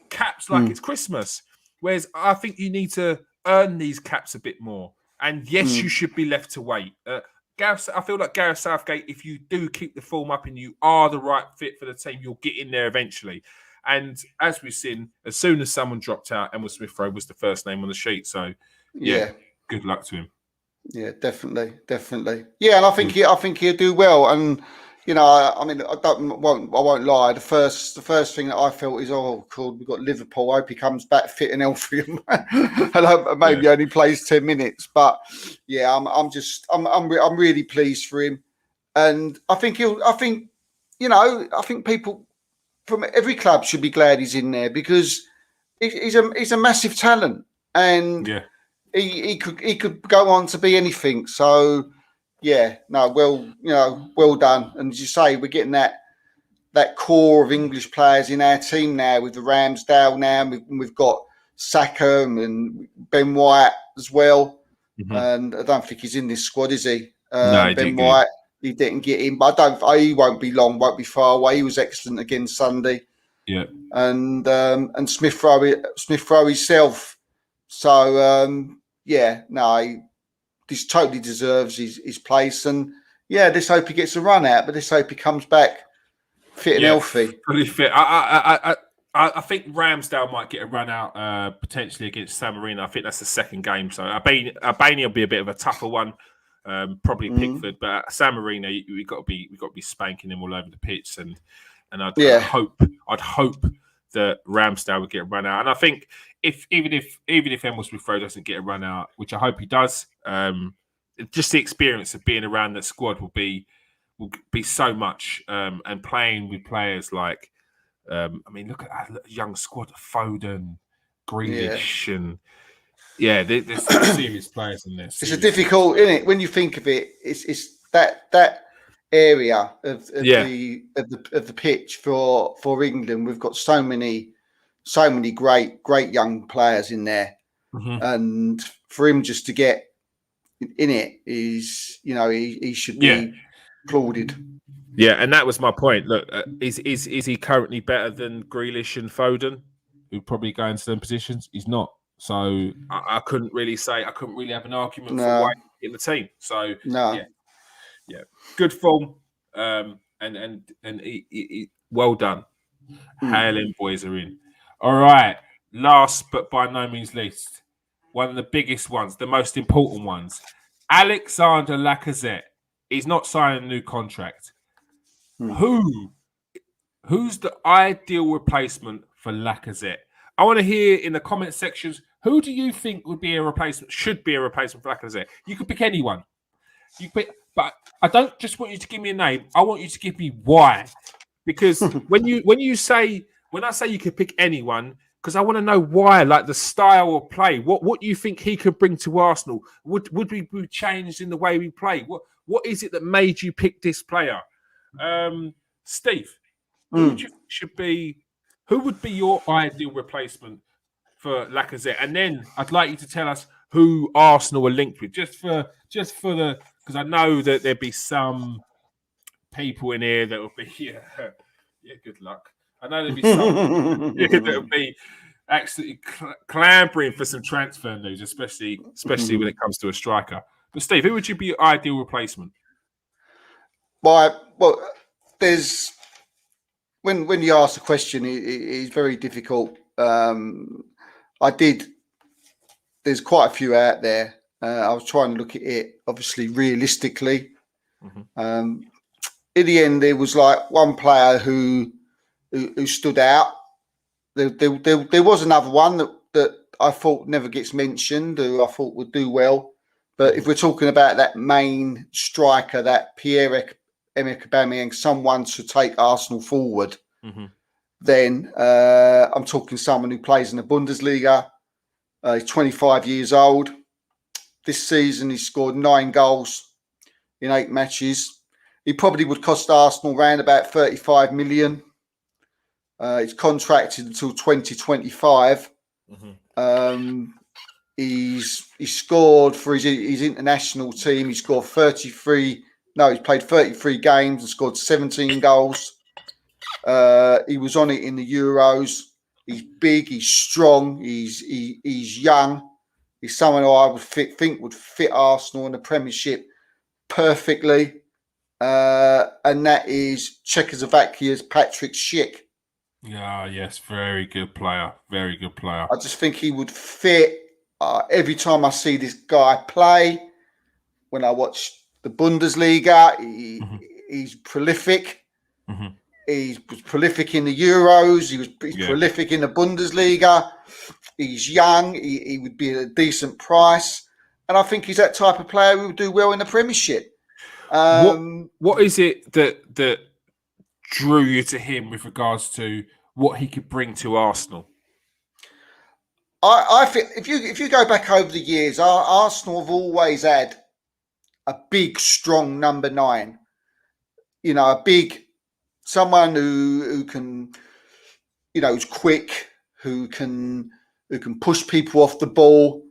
caps like it's Christmas. Whereas I think you need to earn these caps a bit more. And yes, you should be left to wait. I feel like Gareth Southgate, if you do keep the form up and you are the right fit for the team, you'll get in there eventually. And as we've seen, as soon as someone dropped out, Emile Smith Rowe was the first name on the sheet. So, yeah, good luck to him.
Yeah, definitely. Yeah, and I think he'll do well. And I mean, I won't lie. The first thing that I felt is, oh, cool, we've got Liverpool. I hope he comes back fit and healthy, and maybe only plays 10 minutes. But yeah, I'm really pleased for him, and I think people from every club should be glad he's in there, because he's a massive talent, and he could go on to be anything. So yeah, no, well done. And as you say, we're getting that core of English players in our team now, with the Ramsdale now, and we've got Saka and Ben White as well.
Mm-hmm.
And I don't think he's in this squad, is he?
No,
Ben White. He didn't get in, but he won't be long, won't be far away. He was excellent again Sunday.
Yeah.
And Smith Rowe himself. So he totally deserves his place. And yeah, let's hope he gets a run out, but let's hope he comes back fit and healthy.
Fully fit. I think Ramsdale might get a run out potentially against San Marino. I think that's the second game. So Albania will be a bit of a tougher one. Probably Pickford, but San Marino, we got to be spanking him all over the pitch, and I'd hope that Ramsdale would get a run out. And I think even if Emile Smith Rowe doesn't get a run out, which I hope he does, just the experience of being around that squad will be so much, and playing with players like look at our young squad: Foden, Grealish, and there's serious players in this.
It's a difficult, isn't it? When you think of it, it's that area of the pitch for England. We've got so many great young players in there, and for him just to get in it is, he should be applauded.
Yeah, and that was my point. Look, is he currently better than Grealish and Foden, who probably go into them positions? He's not. So I couldn't really have an argument for why he's in the team. So yeah, good form, and he, well done. Haaland boys are in. All right, last but by no means least, one of the biggest ones, the most important ones, Alexander Lacazette. He's not signing a new contract. Who's the ideal replacement for Lacazette? I want to hear in the comment sections, who do you think should be a replacement for Lacazette? You could pick anyone. But I don't just want you to give me a name. I want you to give me why. Because when I say you could pick anyone, because I want to know why, like the style of play. What do you think he could bring to Arsenal? Would we be changed in the way we play? What is it that made you pick this player? Steve, who would you think who would be your ideal replacement for Lacazette? And then I'd like you to tell us who Arsenal are linked with, just for the, because I know that there'd be some people in here that will be good luck. I know there'd be some that will be absolutely clambering for some transfer news, especially when it comes to a striker. But Steve, who would you be your ideal replacement?
Well, there's when you ask the question, it's very difficult. There's quite a few out there. I was trying to look at it, obviously, realistically. In the end, there was like one player who stood out. There was another one that I thought never gets mentioned, who I thought would do well. But if we're talking about that main striker, that Pierre-Emerick Aubameyang, someone to take Arsenal forward, then I'm talking someone who plays in the Bundesliga. He's 25 years old. This season, he scored 9 goals in 8 matches. He probably would cost Arsenal around about 35 million. He's contracted until 2025. He's scored for his international team. He scored 33. No, he's played 33 games and scored 17 goals. He was on it in the Euros. He's big. He's strong. He's young. He's someone who I would think would fit Arsenal in the Premiership perfectly. And that is Czechoslovakia's Patrick Schick.
Yeah, yes, very good player. Very good player.
I just think he would fit. Every time I see this guy play, when I watch the Bundesliga,
Hmm.
he's prolific.
Hmm.
He was prolific in the Euros. He's
Yeah.
prolific in the Bundesliga. He's young. He would be at a decent price, and I think he's that type of player who would do well in the Premiership.
What
Um,
What is it that drew you to him with regards to what he could bring to Arsenal?
I think if you go back over the years, Arsenal have always had a big, strong number 9. A big someone who can, who's quick, who can push people off the ball,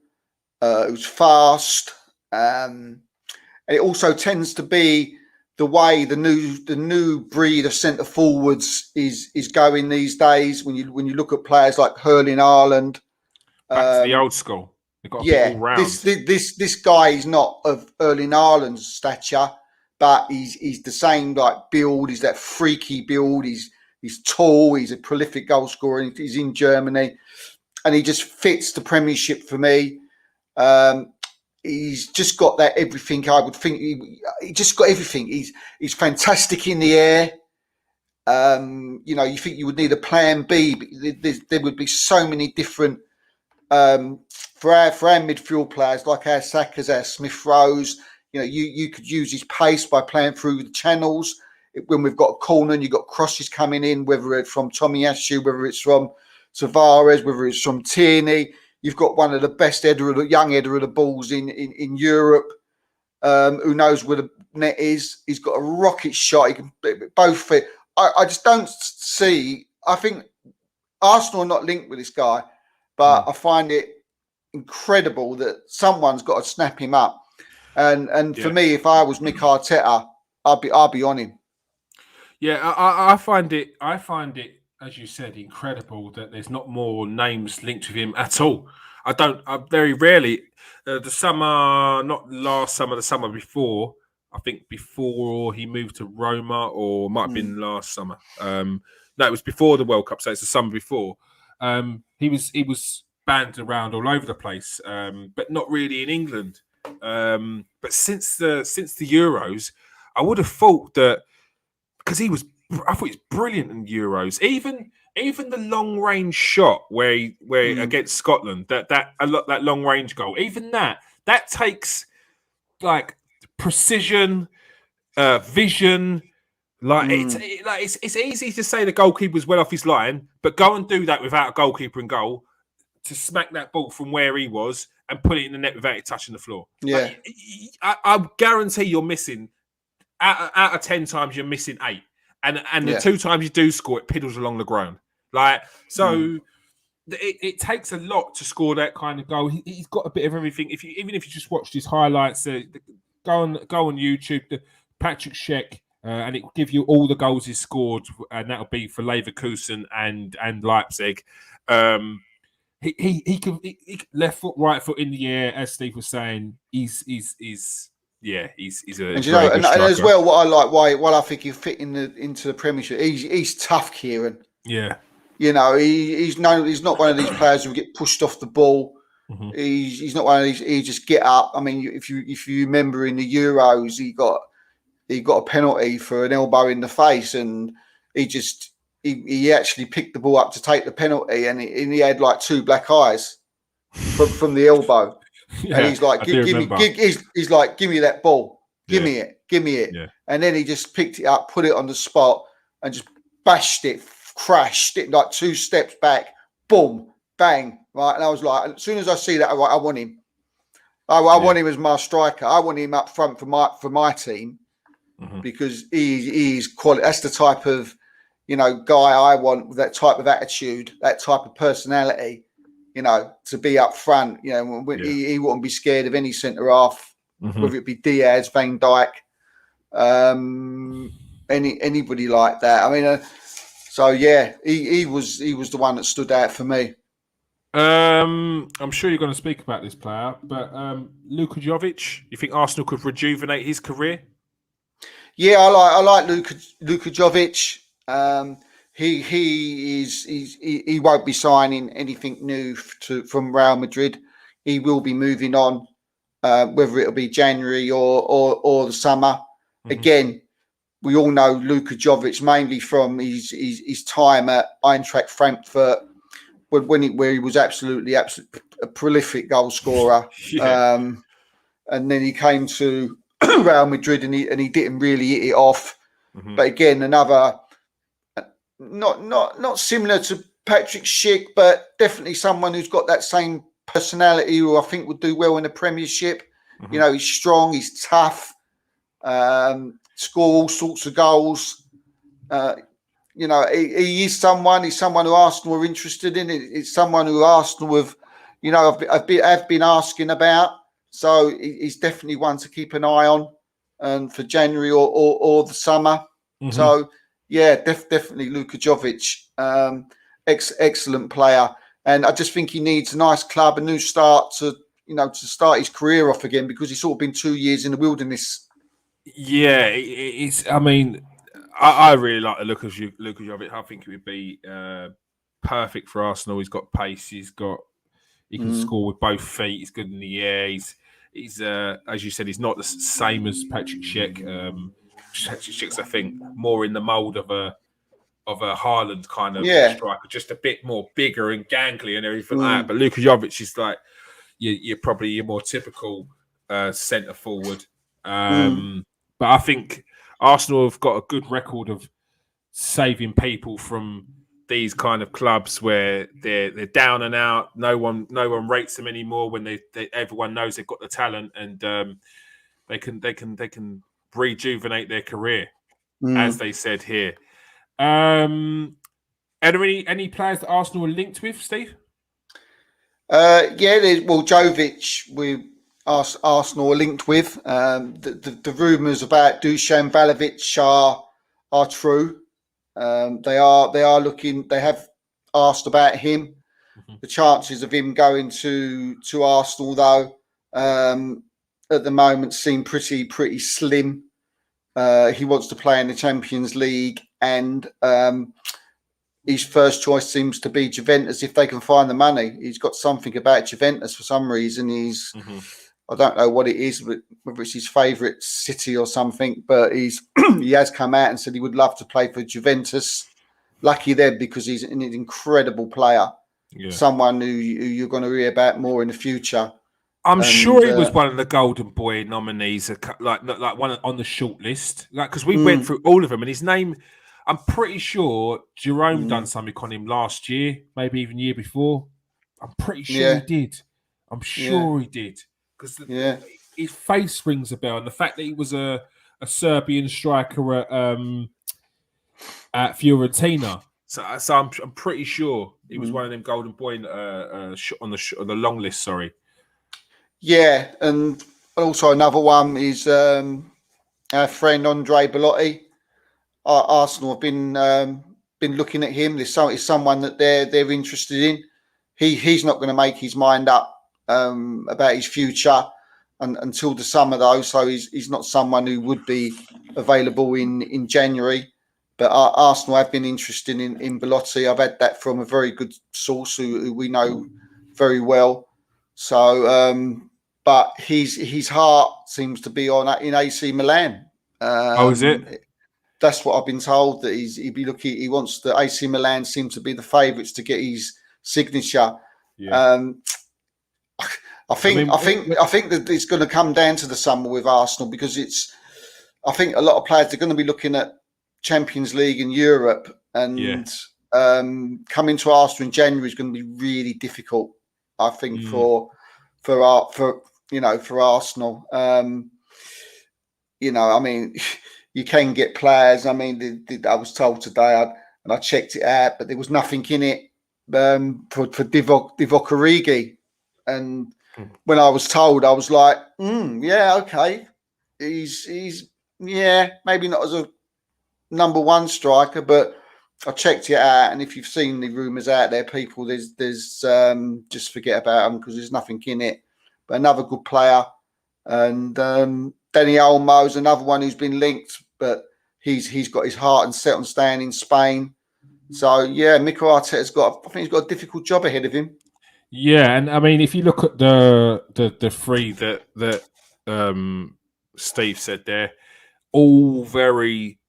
who's fast. And it also tends to be the way the new breed of centre forwards is going these days. When you look at players like Erling Haaland,
Back to the old school. They've got a bit all
yeah,
round.
this guy is not of Erling Haaland's stature, but he's the same like build. He's that freaky build. He's tall. He's a prolific goal scorer. He's in Germany, and he just fits the Premiership for me. He's just got that everything. I would think he just got everything. He's fantastic in the air. You think you would need a plan B, but there would be so many different for our midfield players like our Sackers, our Smith Rowes. You could use his pace by playing through the channels. When we've got a corner and you've got crosses coming in, whether it's from Tomiyasu, whether it's from Tavares, whether it's from Tierney, you've got one of the best young header of the balls in Europe. Who knows where the net is? He's got a rocket shot. He can both fit. I just don't see. I think Arsenal are not linked with this guy, but I find it incredible that someone's got to snap him up. And for me, if I was Mick Arteta, I'd be on him.
Yeah, I find it, as you said, incredible that there's not more names linked with him at all. I very rarely, the summer, not last summer, the summer before, I think before he moved to Roma, or might have been last summer. No, it was before the World Cup, so it's the summer before. He was banned around all over the place, but not really in England. But since the Euros, I would have thought that, because I thought he was brilliant in Euros. Even the long range shot where against Scotland, that long range goal, even that takes like precision, vision. It's easy to say the goalkeeper was well off his line, but go and do that without a goalkeeper in goal, to smack that ball from where he was and put it in the net without it touching the floor.
Yeah,
I guarantee you're missing. Out of 10 times, you're missing 8, and the 2 times you do score, it piddles along the ground. It takes a lot to score that kind of goal. He's got a bit of everything. Even if you just watched his highlights, go on YouTube, the Patrick Schick, and it will give you all the goals he's scored, and that'll be for Leverkusen and Leipzig. He can left foot, right foot in the air, as Steve was saying. He's a
and and as well, what I like, why I think he'll fit into the Premiership. He's tough, Kieran.
Yeah,
he's not one of these players who get pushed off the ball. Mm-hmm. He's not one of these. He just get up. I mean, if you remember in the Euros, he got a penalty for an elbow in the face, and he actually picked the ball up to take the penalty, and he had like 2 black eyes from the elbow. Yeah, and he's like, give me that ball. Give me it. Yeah. And then he just picked it up, put it on the spot, and just bashed it, crashed it like 2 steps back, boom, bang, right? And I was like, as soon as I see that, I want him. I want him as my striker. I want him up front for my team, because he's quality. That's the type of guy I want, with that type of attitude, that type of personality. To be up front, he wouldn't be scared of any centre half, whether it be Diaz, Van Dijk, anybody like that. I mean, he was the one that stood out for me.
I'm sure you're going to speak about this player, but Luka Jovic, you think Arsenal could rejuvenate his career?
Yeah, I like Luka Jovic. he won't be signing anything new from Real Madrid. He will be moving on, whether it'll be January or the summer. Mm-hmm. Again, we all know Luka Jovic mainly from his time at Eintracht Frankfurt, where he was absolutely a prolific goal scorer. Yeah. And then he came to Real Madrid and he didn't really hit it off. Mm-hmm. But again, another not similar to Patrick Schick, but definitely someone who's got that same personality who I think would do well in the Premiership. Mm-hmm. You know, he's strong, he's tough, score all sorts of goals. You know, he's someone who Arsenal are interested in. It's someone who Arsenal have, you know, have been asking about. So he's definitely one to keep an eye on, for January or the summer. Mm-hmm. So yeah, definitely Luka Jovic, excellent player, and I just think he needs a nice club, a new start to start his career off again, because he's sort of been 2 years in the wilderness.
Yeah, it's. I mean, I really like the Luka Jovic. I think it would be perfect for Arsenal. He's got pace. He can score with both feet. He's good in the air. He's as you said, he's not the same as Patrick Schick. Patrick Schick's, I think, more in the mould of a Haaland kind of striker, just a bit more bigger and gangly and everything like that. But Luka Jovic is like you're probably your more typical centre forward. But I think Arsenal have got a good record of saving people from these kind of clubs where they're down and out. No one rates them anymore when everyone knows they've got the talent, and they can rejuvenate their career, as they said here. Are there any players that Arsenal are linked with, Steve?
Jovic Arsenal are linked with. The rumours about Dusan Vlahovic are true. They are looking. They have asked about him. Mm-hmm. The chances of him going to Arsenal, though, at the moment seem pretty slim. He wants to play in the Champions League, and his first choice seems to be Juventus if they can find the money. He's got something about Juventus for some reason. I don't know what it is, whether it's his favourite city or something, but he has come out and said he would love to play for Juventus. Lucky them, because he's an incredible player. Yeah. Someone who you're going to hear about more in the future.
I'm sure he was one of the Golden Boy nominees, like one on the short list. Because we went through all of them, and his name, I'm pretty sure Jerome done something on him last year, maybe even year before. I'm pretty sure he did. I'm sure he did. Because his face rings a bell, and the fact that he was a Serbian striker at Fiorentina. So I'm pretty sure he was one of them Golden Boy on the long list. Sorry.
Yeah, and also another one is our friend Andre Belotti. Arsenal have been looking at him. There's someone that they're interested in. He's not going to make his mind up about his future until the summer, though. So he's not someone who would be available in January. But Arsenal have been interested in Belotti. I've had that from a very good source who we know very well. So, but his heart seems to be in AC Milan.
Is it?
That's what I've been told, that he'd be looking. He wants the AC Milan seem to be the favourites to get his signature. Yeah. I think that it's going to come down to the summer with Arsenal, because I think a lot of players are going to be looking at Champions League in Europe, and coming to Arsenal in January is going to be really difficult. I think for Arsenal. I mean, you can get players. I mean, I was told today, and I checked it out, but there was nothing in it for Divock Origi. And when I was told, I was like, okay, he's maybe not as a number one striker, but I checked it out, and if you've seen the rumours out there, people, there's just forget about them, because there's nothing in it. But another good player, and Dani Olmo's another one who's been linked, but he's got his heart and set on staying in Spain. So yeah, Mikel Arteta's I think he's got a difficult job ahead of him.
Yeah, and I mean, if you look at the three that Steve said there, all very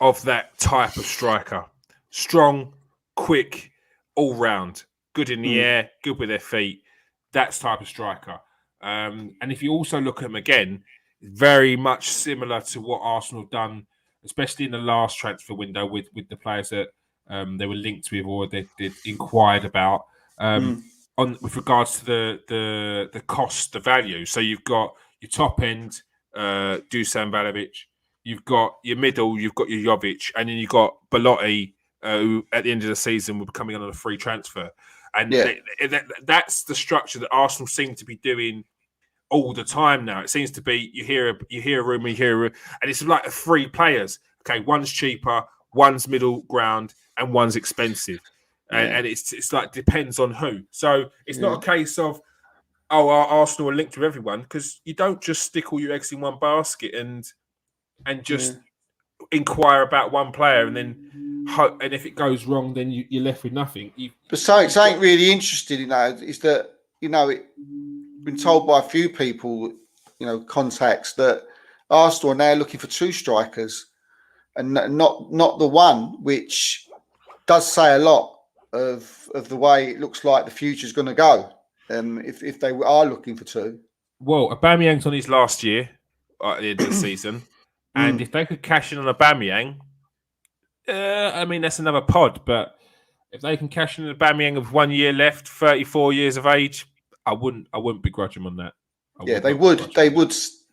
of that type of striker. Strong, quick, all round, good in the air, good with their feet. That's type of striker. And if you also look at them again, very much similar to what Arsenal have done, especially in the last transfer window with the players that they were linked with or they inquired about. With regards to the cost, the value. So you've got your top end, Dusan Vlahovic. You've got your middle, you've got your Jovic, and then you've got Belotti, who at the end of the season will be coming on a free transfer. And that's the structure that Arsenal seem to be doing all the time now. It seems to be you hear a rumor, and it's like 3 players. Okay, one's cheaper, one's middle ground, and one's expensive. And it's like depends on who. So it's not a case of Arsenal are linked with everyone, because you don't just stick all your eggs in one basket and just inquire about one player and then hope, and if it goes wrong, then you're left with nothing.
But something really interesting, is that been told by a few people, contacts, that Arsenal are now looking for 2 strikers and not the one, which does say a lot of the way it looks like the future is going to go. If they are looking for 2.
Well, Aubameyang's on his last year at the end of the season. And if they could cash in on Aubameyang, I mean, that's another pod. But if they can cash in on Aubameyang of 1 year left, 34 years of age, I wouldn't begrudge him on that.
They would. This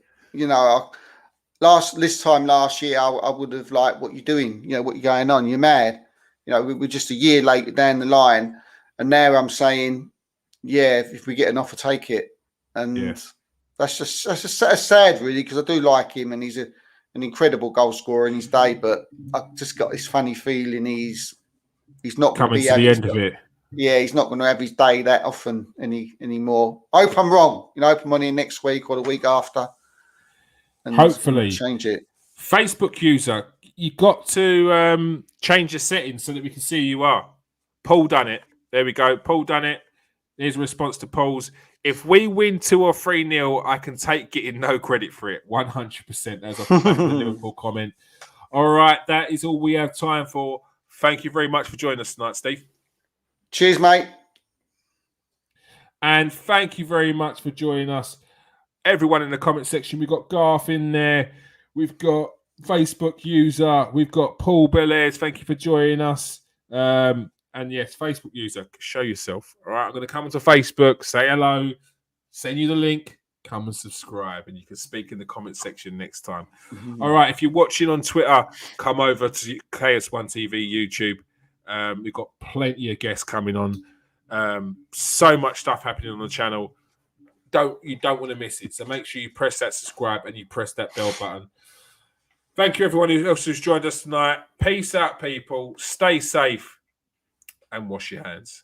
time last year, I would have like, what you're doing, what you're going on, you're mad. We're just a year later down the line, and now I'm saying, if we get an offer, take it. And that's sad, really, because I do like him, and he's an incredible goal scorer in his day. But I've just got this funny feeling he's not
coming to the end of it.
Yeah, he's not going to have his day that often anymore. I hope I'm wrong. I hope I'm on here next week or the week after. And
hopefully
change it.
Facebook user, you got to change your settings so that we can see who you are. Paul done it. There we go. Paul done it. Here's a response to Paul's. If we win 2 or 3-0, I can take getting no credit for it. 100%. That's off the back of the Liverpool comment. All right, that is all we have time for. Thank you very much for joining us tonight, Steve.
Cheers, mate.
And thank you very much for joining us. Everyone in the comment section. We've got Garth in there. We've got Facebook user. We've got Paul Belair. Thank you for joining us. And yes, Facebook user, show yourself. All right, I'm going to come onto Facebook, say hello, send you the link, come and subscribe, and you can speak in the comment section next time. All right, if you're watching on Twitter, come over to KS1 TV YouTube. We've got plenty of guests coming on. So much stuff happening on the channel. You don't want to miss it. So make sure you press that subscribe and you press that bell button. Thank you, everyone else who's joined us tonight. Peace out, people. Stay safe and wash your hands.